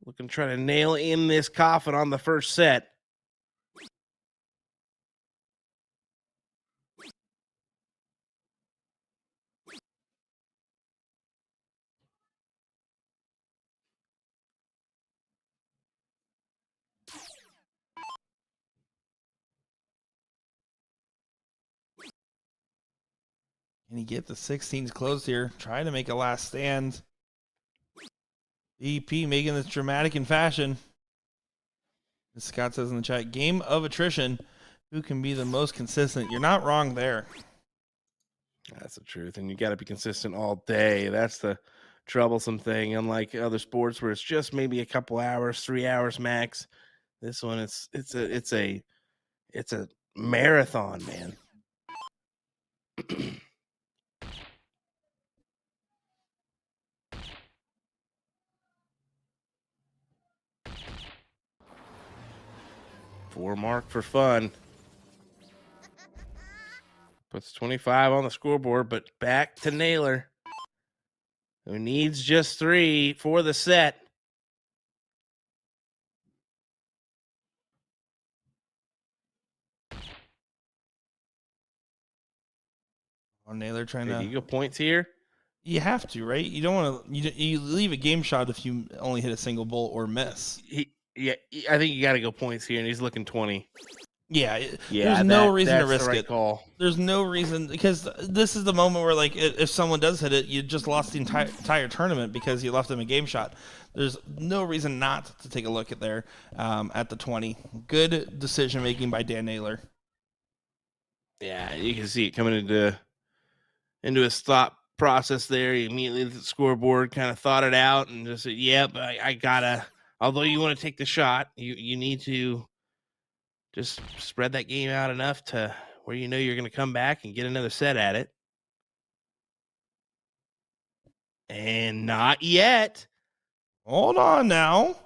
looking to try to nail in this coffin on the first set. Can he get the 16s closed here? Trying to make a last stand. EP making this dramatic in fashion. As Scott says in the chat, game of attrition. Who can be the most consistent? You're not wrong there. That's the truth. And you got to be consistent all day. That's the troublesome thing. Unlike other sports where it's just maybe a couple hours, 3 hours max. This one, it's a marathon, man. Four mark for fun. Puts 25 on the scoreboard, but back to Naylor, who needs just 3 for the set. Naylor trying Okay, to. you go points here. You have to, right? You don't want to. You leave a game shot if you only hit a single bull or miss. Yeah, I think you got to go points here, and he's looking 20. Yeah, Yeah, there's no reason to that's risk the right it. call. There's no reason, because this is the moment where, like, if someone does hit it, you just lost the entire tournament because you left them a game shot. There's no reason not to take a look at there at the 20. Good decision making by Dan Naylor. Yeah, you can see it coming into a stop process there. He immediately at the scoreboard kind of thought it out and just said, "Yep, I gotta." Although you want to take the shot, you need to just spread that game out enough to where you know you're going to come back and get another set at it. And not yet. Hold on now.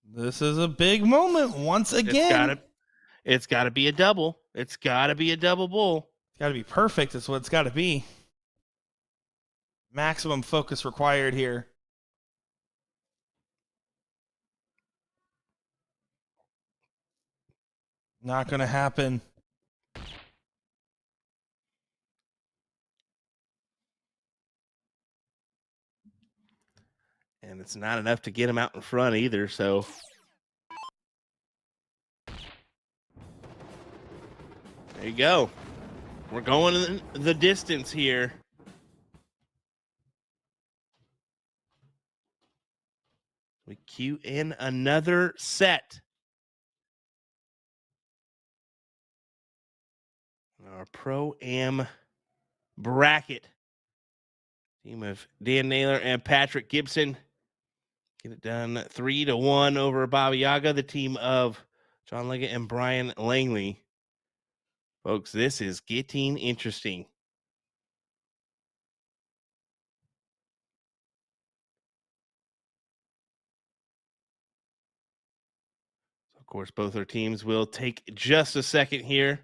This is a big moment once again. It's got to be a double. It's got to be a double bull. It's got to be perfect. Is what it's got to be. Maximum focus required here. Not going to happen. And it's not enough to get him out in front either, so. There you go. We're going the distance here. We cue in another set. Our Pro-Am bracket. Team of Dan Naylor and Patrick Gibson. Get it done 3-1 over Baba Yaga. The team of John Leggett and Brian Langley. Folks, this is getting interesting. So of course, both our teams will take just a second here.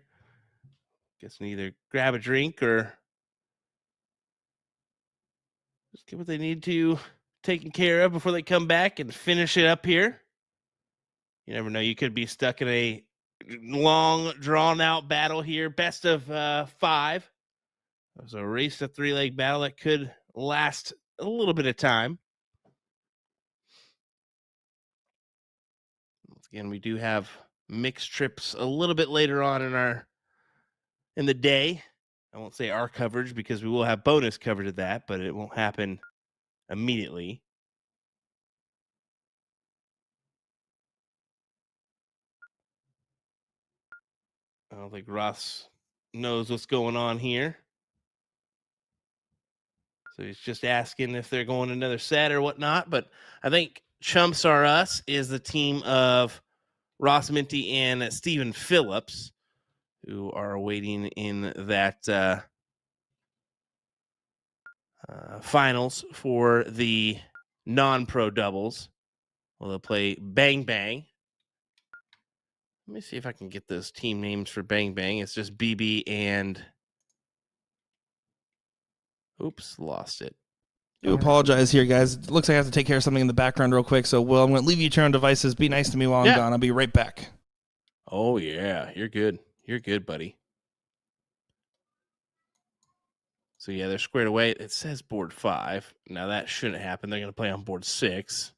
Guess we either grab a drink or just get what they need to taken care of before they come back and finish it up here. You never know. You could be stuck in a long, drawn-out battle here. Best of 5. It was a race to 3-leg battle that could last a little bit of time. Once again, we do have mixed trips a little bit later on in the day. I won't say our coverage because we will have bonus coverage of that, but it won't happen immediately. I don't think Ross knows what's going on here. So he's just asking if they're going another set or whatnot. But I think Chumps Are Us is the team of Ross Minty and Stephen Phillips, who are waiting in that finals for the non-pro doubles. Well, they'll play Bang Bang. Let me see if I can get those team names for Bang Bang. It's just BB and... Oops, lost it. I do apologize here, guys. It looks like I have to take care of something in the background real quick. So, Will, I'm going to leave you to your own devices. Be nice to me while I'm gone. I'll be right back. Oh, yeah. You're good. You're good, buddy. So, yeah, they're squared away. It says board 5. Now, that shouldn't happen. They're going to play on board 6.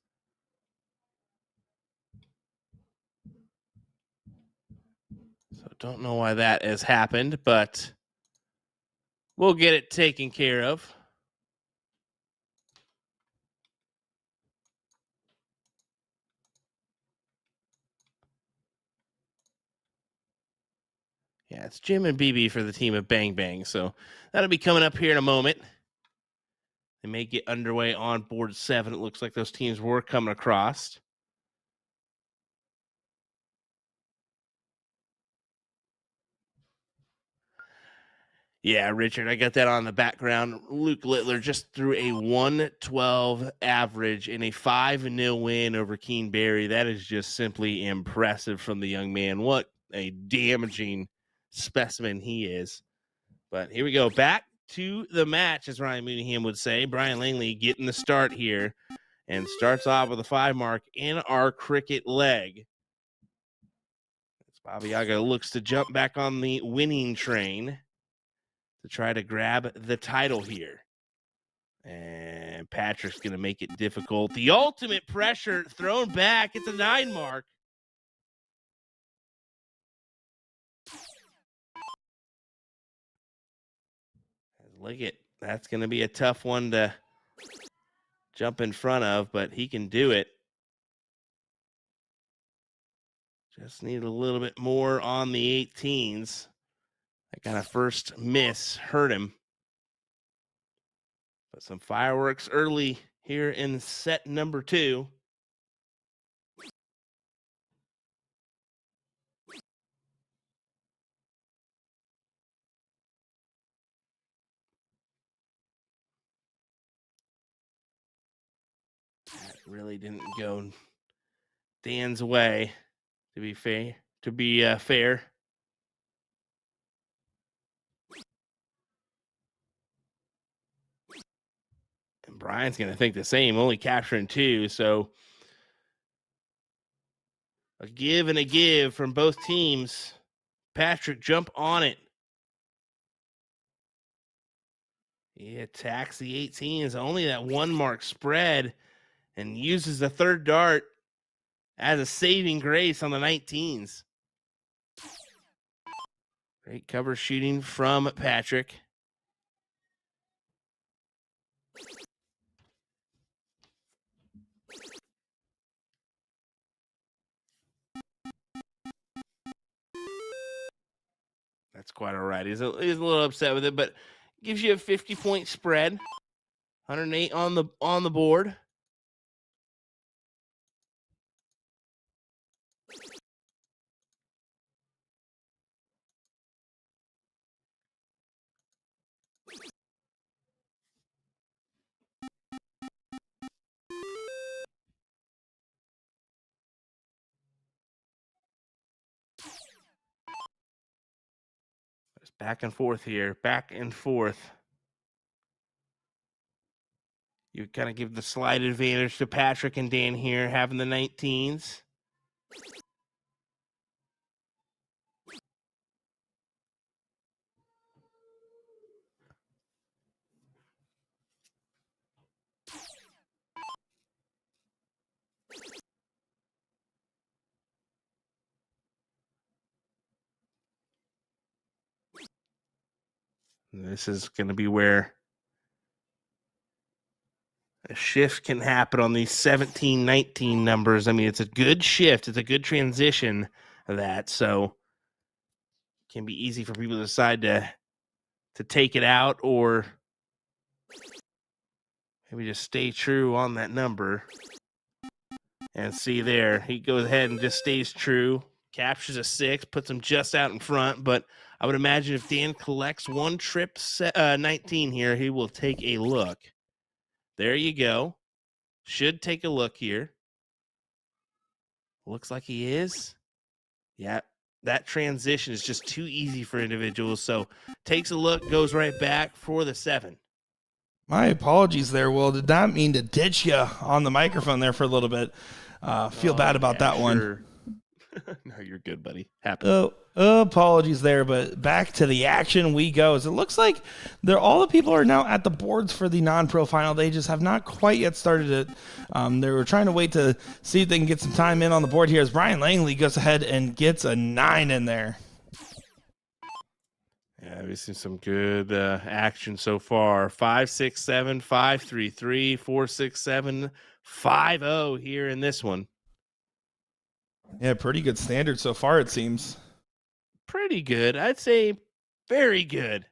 So, don't know why that has happened, but We'll get it taken care of. Yeah, it's Jim and BB for the team of Bang Bang. So that'll be coming up here in a moment. They may get underway on board 7. It looks like those teams were coming across. Yeah, Richard, I got that on the background. Luke Littler just threw a 112 average in a 5-0 win over Keen Berry. That is just simply impressive from the young man. What a damaging specimen he is. But here we go. Back to the match, as Ryan Mooneyham would say. Brian Langley getting the start here and starts off with a 5 mark in our cricket leg. As Bobby Yaga looks to jump back on the winning train to try to grab the title here. And Patrick's going to make it difficult. The ultimate pressure thrown back. It's a 9 mark. Liggett, that's going to be a tough one to jump in front of, but he can do it. Just need a little bit more on the 18s. That kind of first miss hurt him. But some fireworks early here in set number 2. That really didn't go Dan's way, to be fair. Fair. And Brian's going to think the same, only capturing 2. So a give and a give from both teams. Patrick, jump on it. He attacks the 18s, only that 1 mark spread, and uses the third dart as a saving grace on the 19s. Great cover shooting from Patrick. That's quite all right. He's a little upset with it, but gives you a 50-point spread. 108 on the board. Just back and forth here, back and forth. You kind of give the slight advantage to Patrick and Dan here, having the 19s. This is going to be where a shift can happen on these 17-19 numbers. I mean, it's a good shift. It's a good transition of that. So it can be easy for people to decide to take it out or maybe just stay true on that number. And see there, he goes ahead and just stays true. Captures a 6, puts him just out in front. But I would imagine if Dan collects 1 trip 19 here, he will take a look. There you go. Should take a look here. Looks like he is. Yeah, that transition is just too easy for individuals. So takes a look, goes right back for the 7. My apologies there, Will. Did not mean to ditch you on the microphone there for a little bit. Feel bad about that one. No, you're good, buddy. Happy. Apologies there, but back to the action we go. As it looks like all the people are now at the boards for the non-pro final. They just have not quite yet started it. They were trying to wait to see if they can get some time in on the board here as Brian Langley goes ahead and gets a 9 in there. Yeah, Yeah, we've seen some good action so far. 5-6-7, 5-3-3, 4-6-7, 5-0 here in this one. Yeah, pretty good standard so far, it seems. Pretty good. I'd say very good.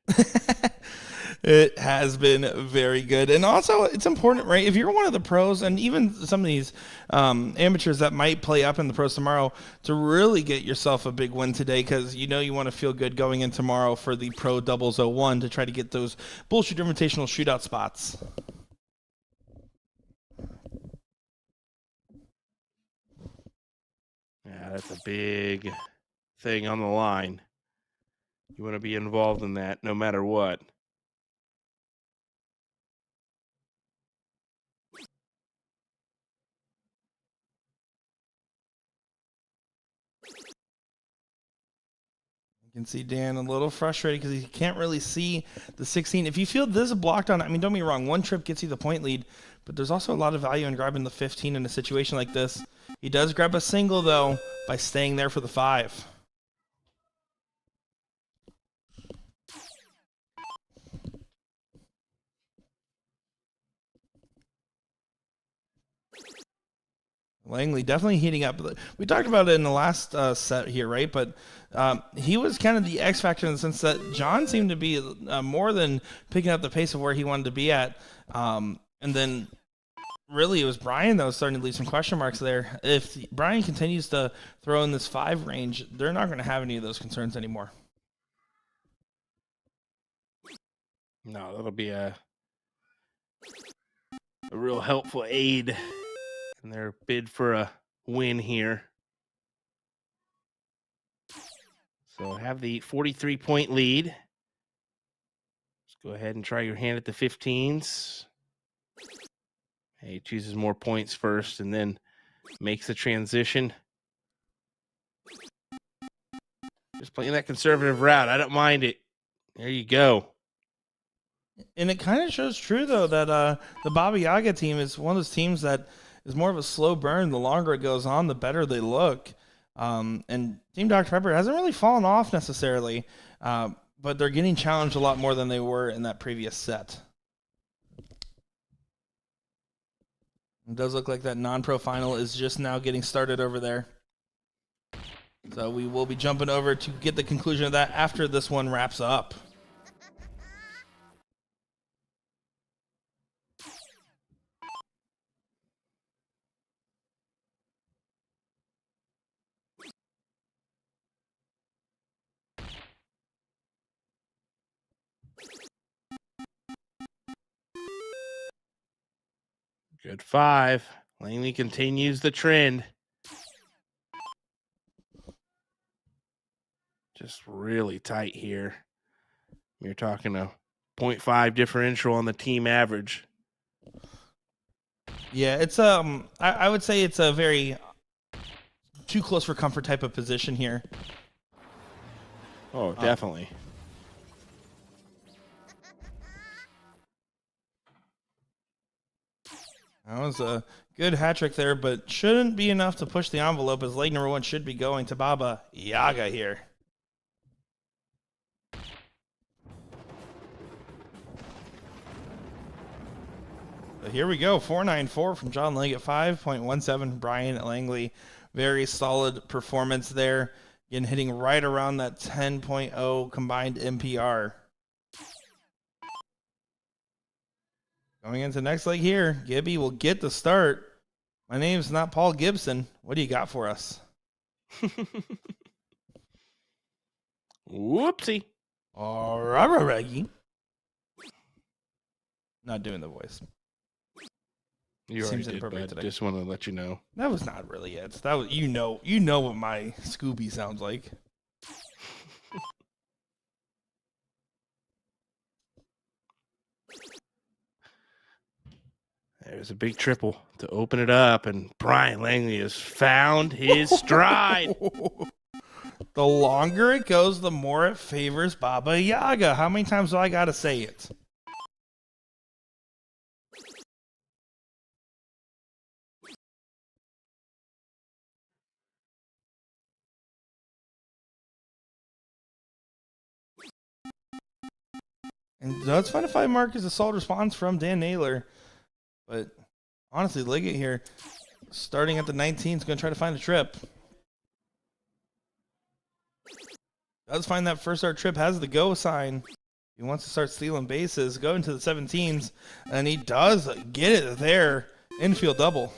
It has been very good. And also, it's important, right? If you're one of the pros, and even some of these amateurs that might play up in the pros tomorrow, to really get yourself a big win today, because you know you want to feel good going in tomorrow for the Pro Doubles 01 to try to get those BullShooter Invitational shootout spots. Yeah, that's a big thing on the line. You want to be involved in that no matter what. You can see Dan a little frustrated because he can't really see the 16. If you feel this is blocked on, I mean, don't be wrong, one trip gets you the point lead, but there's also a lot of value in grabbing the 15 in a situation like this. He does grab a single, though, by staying there for the 5. Langley definitely heating up. We talked about it in the last set here, right? But he was kind of the X factor in the sense that John seemed to be more than picking up the pace of where he wanted to be at. And then really it was Brian that was starting to leave some question marks there. If Brian continues to throw in this 5 range, they're not going to have any of those concerns anymore. No, that'll be a real helpful aid in their bid for a win here. So have the 43-point lead. Let's go ahead and try your hand at the 15s. He chooses more points first and then makes the transition. Just playing that conservative route. I don't mind it. There you go. And it kind of shows true, though, that the Baba Yaga team is one of those teams that is more of a slow burn. The longer it goes on, the better they look. And Team Dr. Pepper hasn't really fallen off necessarily, but they're getting challenged a lot more than they were in that previous set. It does look like that non-pro final is just now getting started over there. So we will be jumping over to get the conclusion of that after this one wraps up. Good 5. Langley continues the trend. Just really tight here. You're talking a 0.5 differential on the team average. Yeah, it's I would say it's a very too close for comfort type of position here. Oh, definitely. That was a good hat trick there, but shouldn't be enough to push the envelope as leg number 1 should be going to Baba Yaga here. So here we go, 494 from John Lang at 5.17. Brian Langley, very solid performance there. Again, hitting right around that 10.0 combined MPR. Going into the next leg here, Gibby will get the start. My name's not Paul Gibson. What do you got for us? Whoopsie. All right, Reggie. Not doing the voice. You already did, but just want to let you know. That was not really it. That was you know what my Scooby sounds like. There's a big triple to open it up, and Brian Langley has found his stride. The longer it goes, the more it favors Baba Yaga. How many times do I got to say it? And does find a 5 mark is a solid response from Dan Naylor. But honestly, Liggett here, starting at the 19, is going to try to find a trip. Does find that first start trip, has the go sign. He wants to start stealing bases, go into the 17s, and he does get it there. Infield double.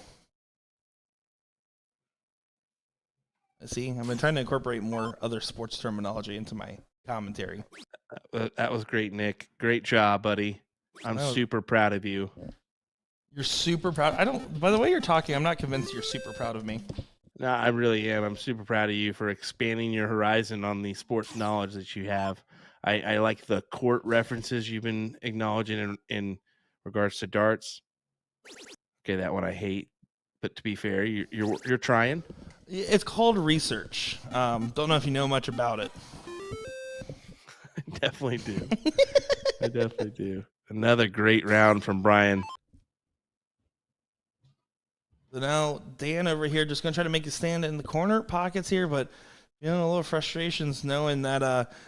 See, I've been trying to incorporate more other sports terminology into my commentary. That was great, Nick. Great job, buddy. I'm super proud of you. You're super proud. By the way you're talking, I'm not convinced you're super proud of me. No, I really am. I'm super proud of you for expanding your horizon on the sports knowledge that you have. I like the court references you've been acknowledging in regards to darts. Okay, that one I hate. But to be fair, you're trying. It's called research. Don't know if you know much about it. I definitely do. I definitely do. Another great round from Brian. So now Dan over here just going to try to make a stand in the corner pockets here, but a little frustrations knowing that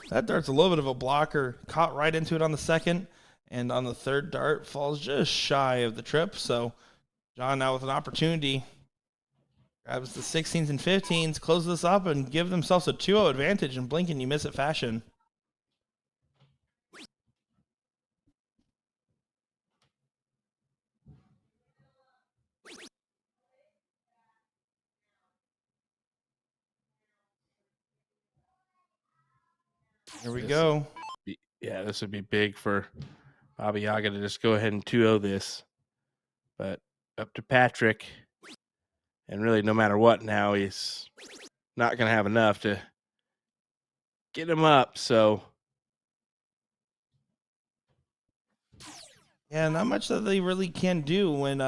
that dart's a little bit of a blocker. Caught right into it on the second, and on the third dart falls just shy of the trip. So John now with an opportunity. Grabs the 16s and 15s, closes this up, and give themselves a 2-0 advantage in blink and you miss it fashion. Here we go. Yeah, this would be big for Baba Yaga to just go ahead and 2-0 this. But up to Patrick. And really, no matter what now, he's not going to have enough to get him up. So, yeah, not much that they really can do when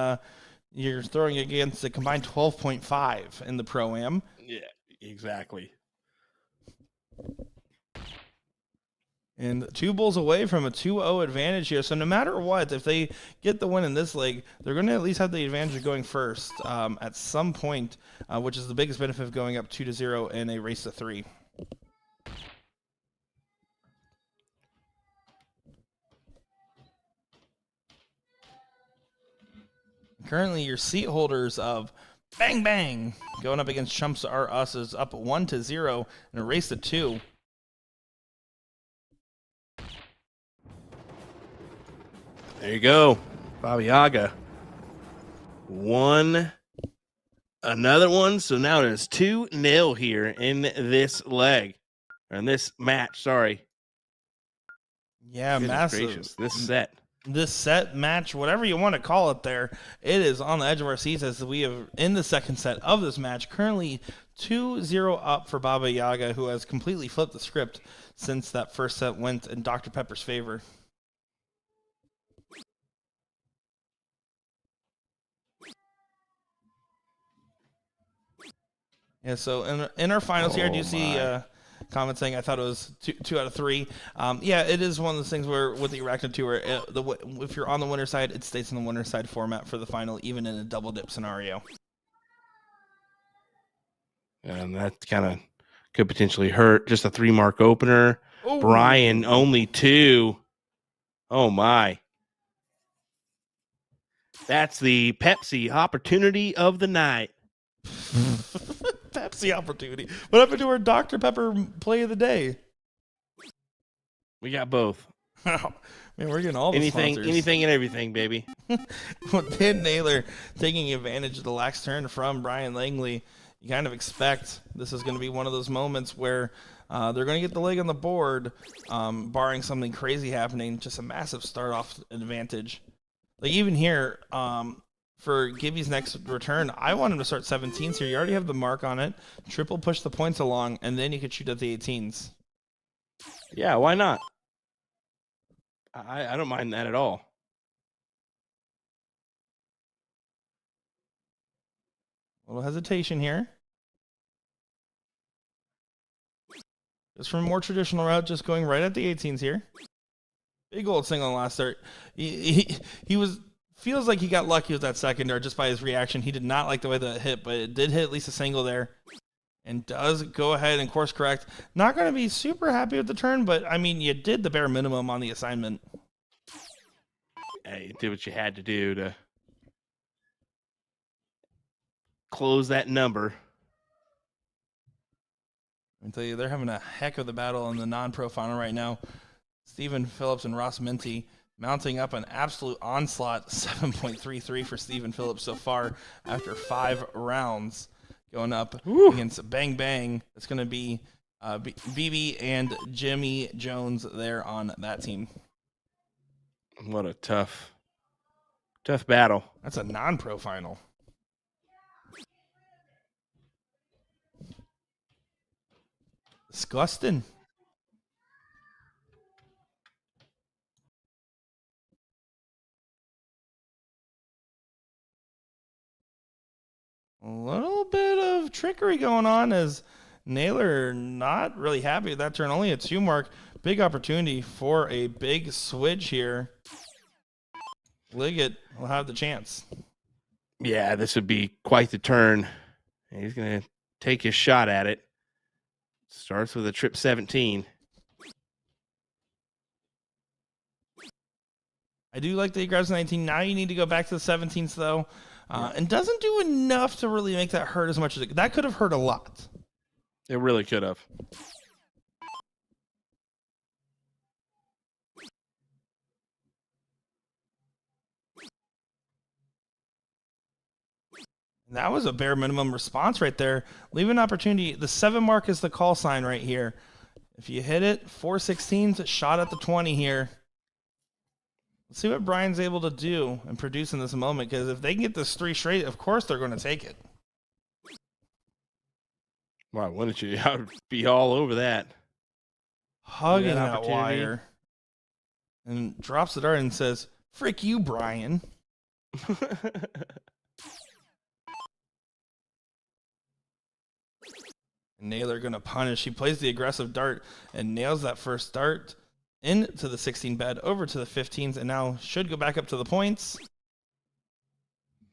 you're throwing against a combined 12.5 in the Pro-Am. Yeah, exactly. And 2 bulls away from a 2-0 advantage here. So no matter what, if they get the win in this leg, they're going to at least have the advantage of going first at some point, which is the biggest benefit of going up 2-0 in a race to 3. Currently, your seat holders of Bang Bang going up against Chumps Are Us is up 1-0 in a race to 2. There you go. Baba Yaga won another one. So now it is 2-0 here in this leg. Or in this match, sorry. Yeah, Goodness massive. gracious, this set, match, whatever you want to call it there, it is on the edge of our seats as we have in the second set of this match. Currently 2-0 up for Baba Yaga, who has completely flipped the script since that first set went in Dr. Pepper's favor. Yeah, so in our finals here, I do see comments saying I thought it was 2 out of 3. Yeah, it is one of those things where with the Arachnid 2, where if you're on the winner's side, it stays in the winner's side format for the final, even in a double dip scenario. And that kind of could potentially hurt. Just a 3-mark opener. Ooh. Brian, only 2. Oh, my. That's the Pepsi opportunity of the night. Pepsi opportunity. What happened to our Dr. Pepper play of the day? We got both. Oh, man, we're getting all the sponsors. Anything and everything, baby. With Dan Naylor taking advantage of the lax turn from Brian Langley, you kind of expect this is going to be one of those moments where they're going to get the leg on the board, barring something crazy happening. Just a massive start-off advantage. Like even here, for Gibby's next return, I want him to start 17s here. You already have the mark on it. Triple push the points along, and then you could shoot at the 18s. Yeah, why not? I don't mind that at all. A little hesitation here. Just from a more traditional route, just going right at the 18s here. Big old single on last start. He feels like he got lucky with that second dart just by his reaction. He did not like the way that hit, but it did hit at least a single there. And does go ahead and course correct. Not going to be super happy with the turn, but I mean, you did the bare minimum on the assignment. You did what you had to do to close that number. I tell you, they're having a heck of the battle in the non-pro final right now. Stephen Phillips and Ross Minty mounting up an absolute onslaught, 7.33 for Stephen Phillips so far after 5 rounds. Going up against Bang Bang. It's going to be BB and Jimmy Jones there on that team. What a tough battle. That's a non-pro final. Disgusting. A little bit of trickery going on as Naylor not really happy with that turn. Only a 2 mark. Big opportunity for a big switch here. Liggett will have the chance. Yeah, this would be quite the turn. He's going to take his shot at it. Starts with a trip 17. I do like that he grabs 19. Now you need to go back to the 17s, though. And doesn't do enough to really make that hurt as much as that could have hurt a lot. It really could have. And that was a bare minimum response right there. Leave an opportunity. The 7 mark is the call sign right here. If you hit it, 416s, shot at the 20 here. Let's see what Brian's able to do and produce in this moment, because if they can get this 3 straight, of course they're going to take it. Why wouldn't you? I would be all over that. Hugging that wire. And drops the dart and says, "Frick you, Brian." Naylor going to punish. He plays the aggressive dart and nails that first dart into the 16 bed, over to the 15s, and now should go back up to the points.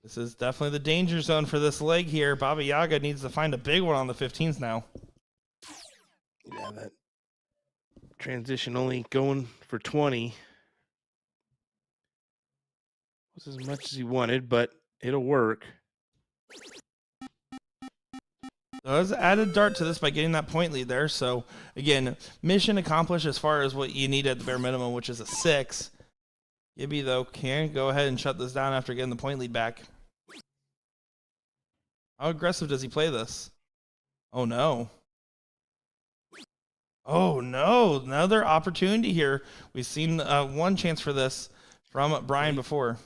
This is definitely the danger zone for this leg here. Baba Yaga needs to find a big one on the 15s now. Yeah, that transition only going for 20 was as much as he wanted, but it'll work. Does added dart to this by getting that point lead there. So, again, mission accomplished as far as what you need at the bare minimum, which is a 6. Gibby, though, can go ahead and shut this down after getting the point lead back. How aggressive does he play this? Oh, no. Oh, no. Another opportunity here. We've seen one chance for this from Brian before.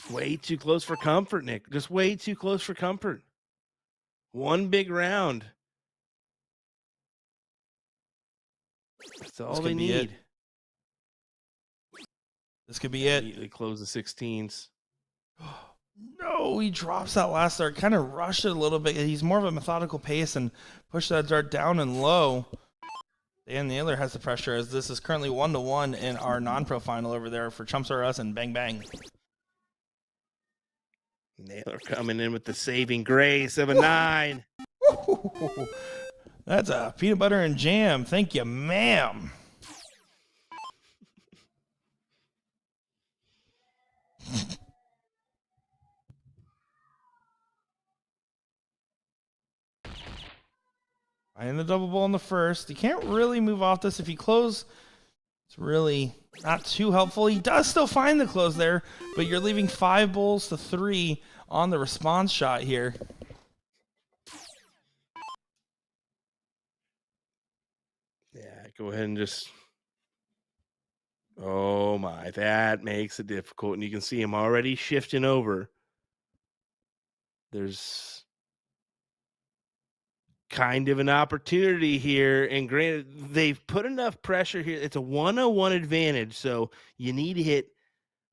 Way too close for comfort, Nick. Just way too close for comfort. One big round. That's all they need. This could be it. Immediately close the 16s. No, he drops that last dart. Kind of rushed it a little bit. He's more of a methodical pace and pushed that dart down and low. Dan Naylor has the pressure as this is currently 1-1 in our non-pro final over there for Chumps R Us and Bang Bang. Naylor coming in with the saving grace of a 9. That's a peanut butter and jam. Thank you, ma'am. Finding the double ball in the first. You can't really move off this. If you close, it's really not too helpful. He does still find the close there, but you're leaving 5 bowls to 3 on the response shot here. Yeah, go ahead and just... Oh, my. That makes it difficult, and you can see him already shifting over. There's kind of an opportunity here, and granted, they've put enough pressure here. It's a 101 advantage, so you need to hit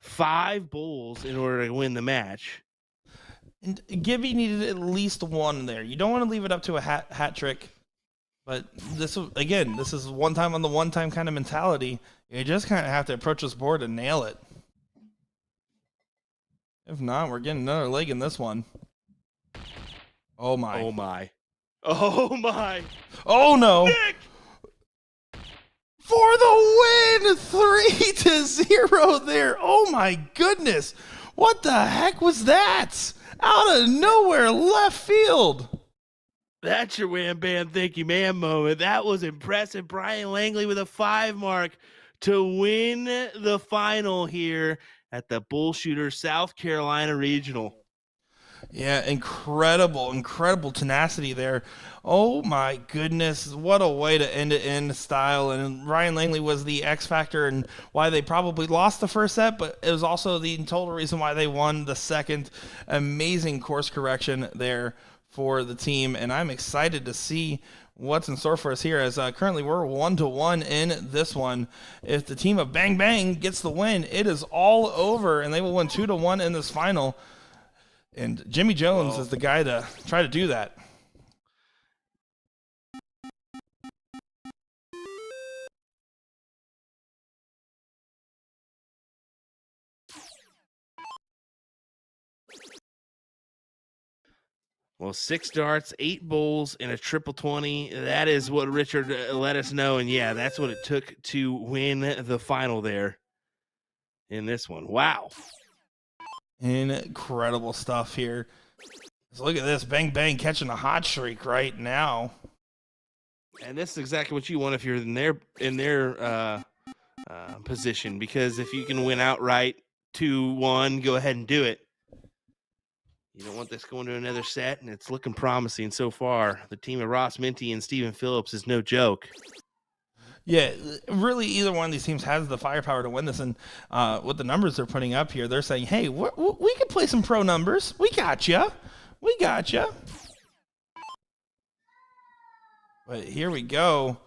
5 bowls in order to win the match. And Gibby needed at least 1 there. You don't want to leave it up to a hat trick, but this is one time on the one time kind of mentality. You just kind of have to approach this board and nail it. If not, we're getting another leg in this one. Oh my. Oh my. Oh my. Oh no. Nick! For the win 3-0 there. Oh my goodness. What the heck was that? Out of nowhere, left field. That's your wham bam thank you ma'am moment. That was impressive. Brian Langley with a 5 mark to win the final here at the BullShooter South Carolina Regional. Yeah, incredible tenacity there. Oh my goodness, what a way to end it in style. And Ryan Langley was the X factor and why they probably lost the first set, but it was also the total reason why they won the second. Amazing course correction there for the team, and I'm excited to see what's in store for us here, as currently we're 1-1 in this one. If the team of Bang Bang gets the win, it is all over, and they will win 2-1 in this final. And Jimmy Jones is the guy to try to do that. Well, 6 darts, 8 bowls, and a triple 20. That is what Richard let us know. And yeah, that's what it took to win the final there in this one. Wow. Incredible stuff here. So look at this. Bang Bang catching a hot streak right now. And this is exactly what you want if you're in their position, because if you can win outright 2-1, go ahead and do it. You don't want this going to another set, and it's looking promising so far. The team of Ross Minty and Stephen Phillips is no joke. Yeah, really, either one of these teams has the firepower to win this. And with the numbers they're putting up here, they're saying, hey, we could play some pro numbers. We got you. We got you. But here we go.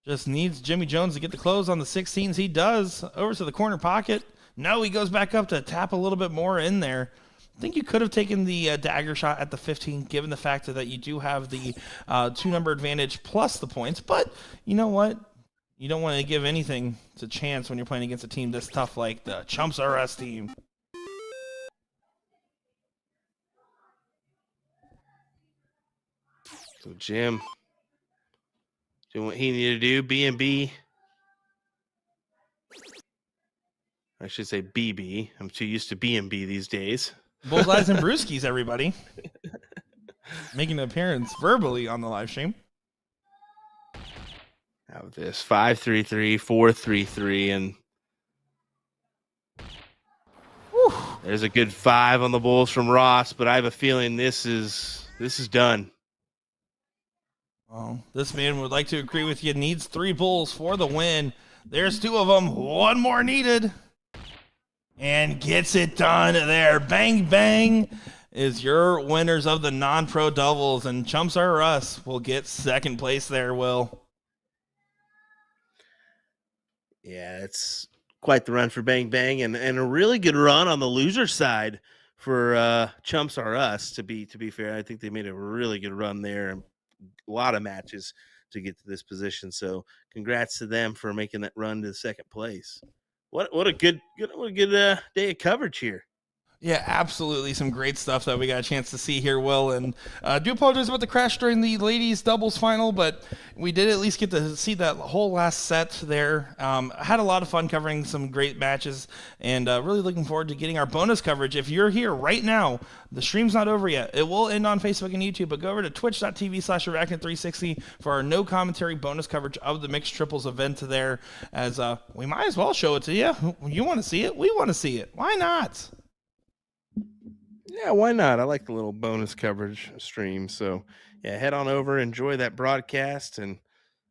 Just needs Jimmy Jones to get the close on the 16s. He does. Over to the corner pocket. No, he goes back up to tap a little bit more in there. I think you could have taken the dagger shot at the 15, given the fact that you do have the 2-number advantage plus the points. But you know what? You don't want to give anything to chance when you're playing against a team this tough like the Chumps R Us team. So Jim, doing what he needed to do, B&B. I should say BB. I'm too used to B&B these days. Bullseyes and Brewskis, everybody. Making an appearance verbally on the live stream. How about this? 5-3-3, 4-3-3, and whew, there's a good 5 on the Bulls from Ross, but I have a feeling this is done. Well, this man would like to agree with you. Needs 3 Bulls for the win. There's 2 of them. 1 more needed. And gets it done there. Bang Bang is your winners of the non-pro doubles, and Chumps R Us will get second place there, Will. Yeah, it's quite the run for Bang Bang, and a really good run on the loser side for Chumps R Us, to be fair. I think they made a really good run there, and a lot of matches to get to this position. So congrats to them for making that run to second place. What a good day of coverage here. Yeah, absolutely. Some great stuff that we got a chance to see here, Will. And I do apologize about the crash during the ladies doubles final, but we did at least get to see that whole last set there. I had a lot of fun covering some great matches, and really looking forward to getting our bonus coverage. If you're here right now, the stream's not over yet. It will end on Facebook and YouTube, but go over to twitch.tv/Arachnid360 for our no commentary bonus coverage of the mixed triples event there, as we might as well show it to you. You want to see it? We want to see it. Why not? Yeah, why not? I like the little bonus coverage stream. So, yeah, head on over, enjoy that broadcast, and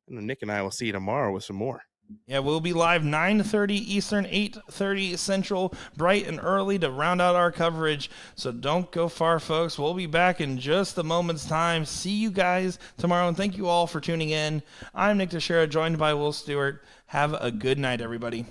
Nick and I will see you tomorrow with some more. Yeah, we'll be live 9:30 Eastern, 8:30 Central, bright and early to round out our coverage. So don't go far, folks. We'll be back in just a moment's time. See you guys tomorrow, and thank you all for tuning in. I'm Nick Teixeira, joined by Will Stewart. Have a good night, everybody.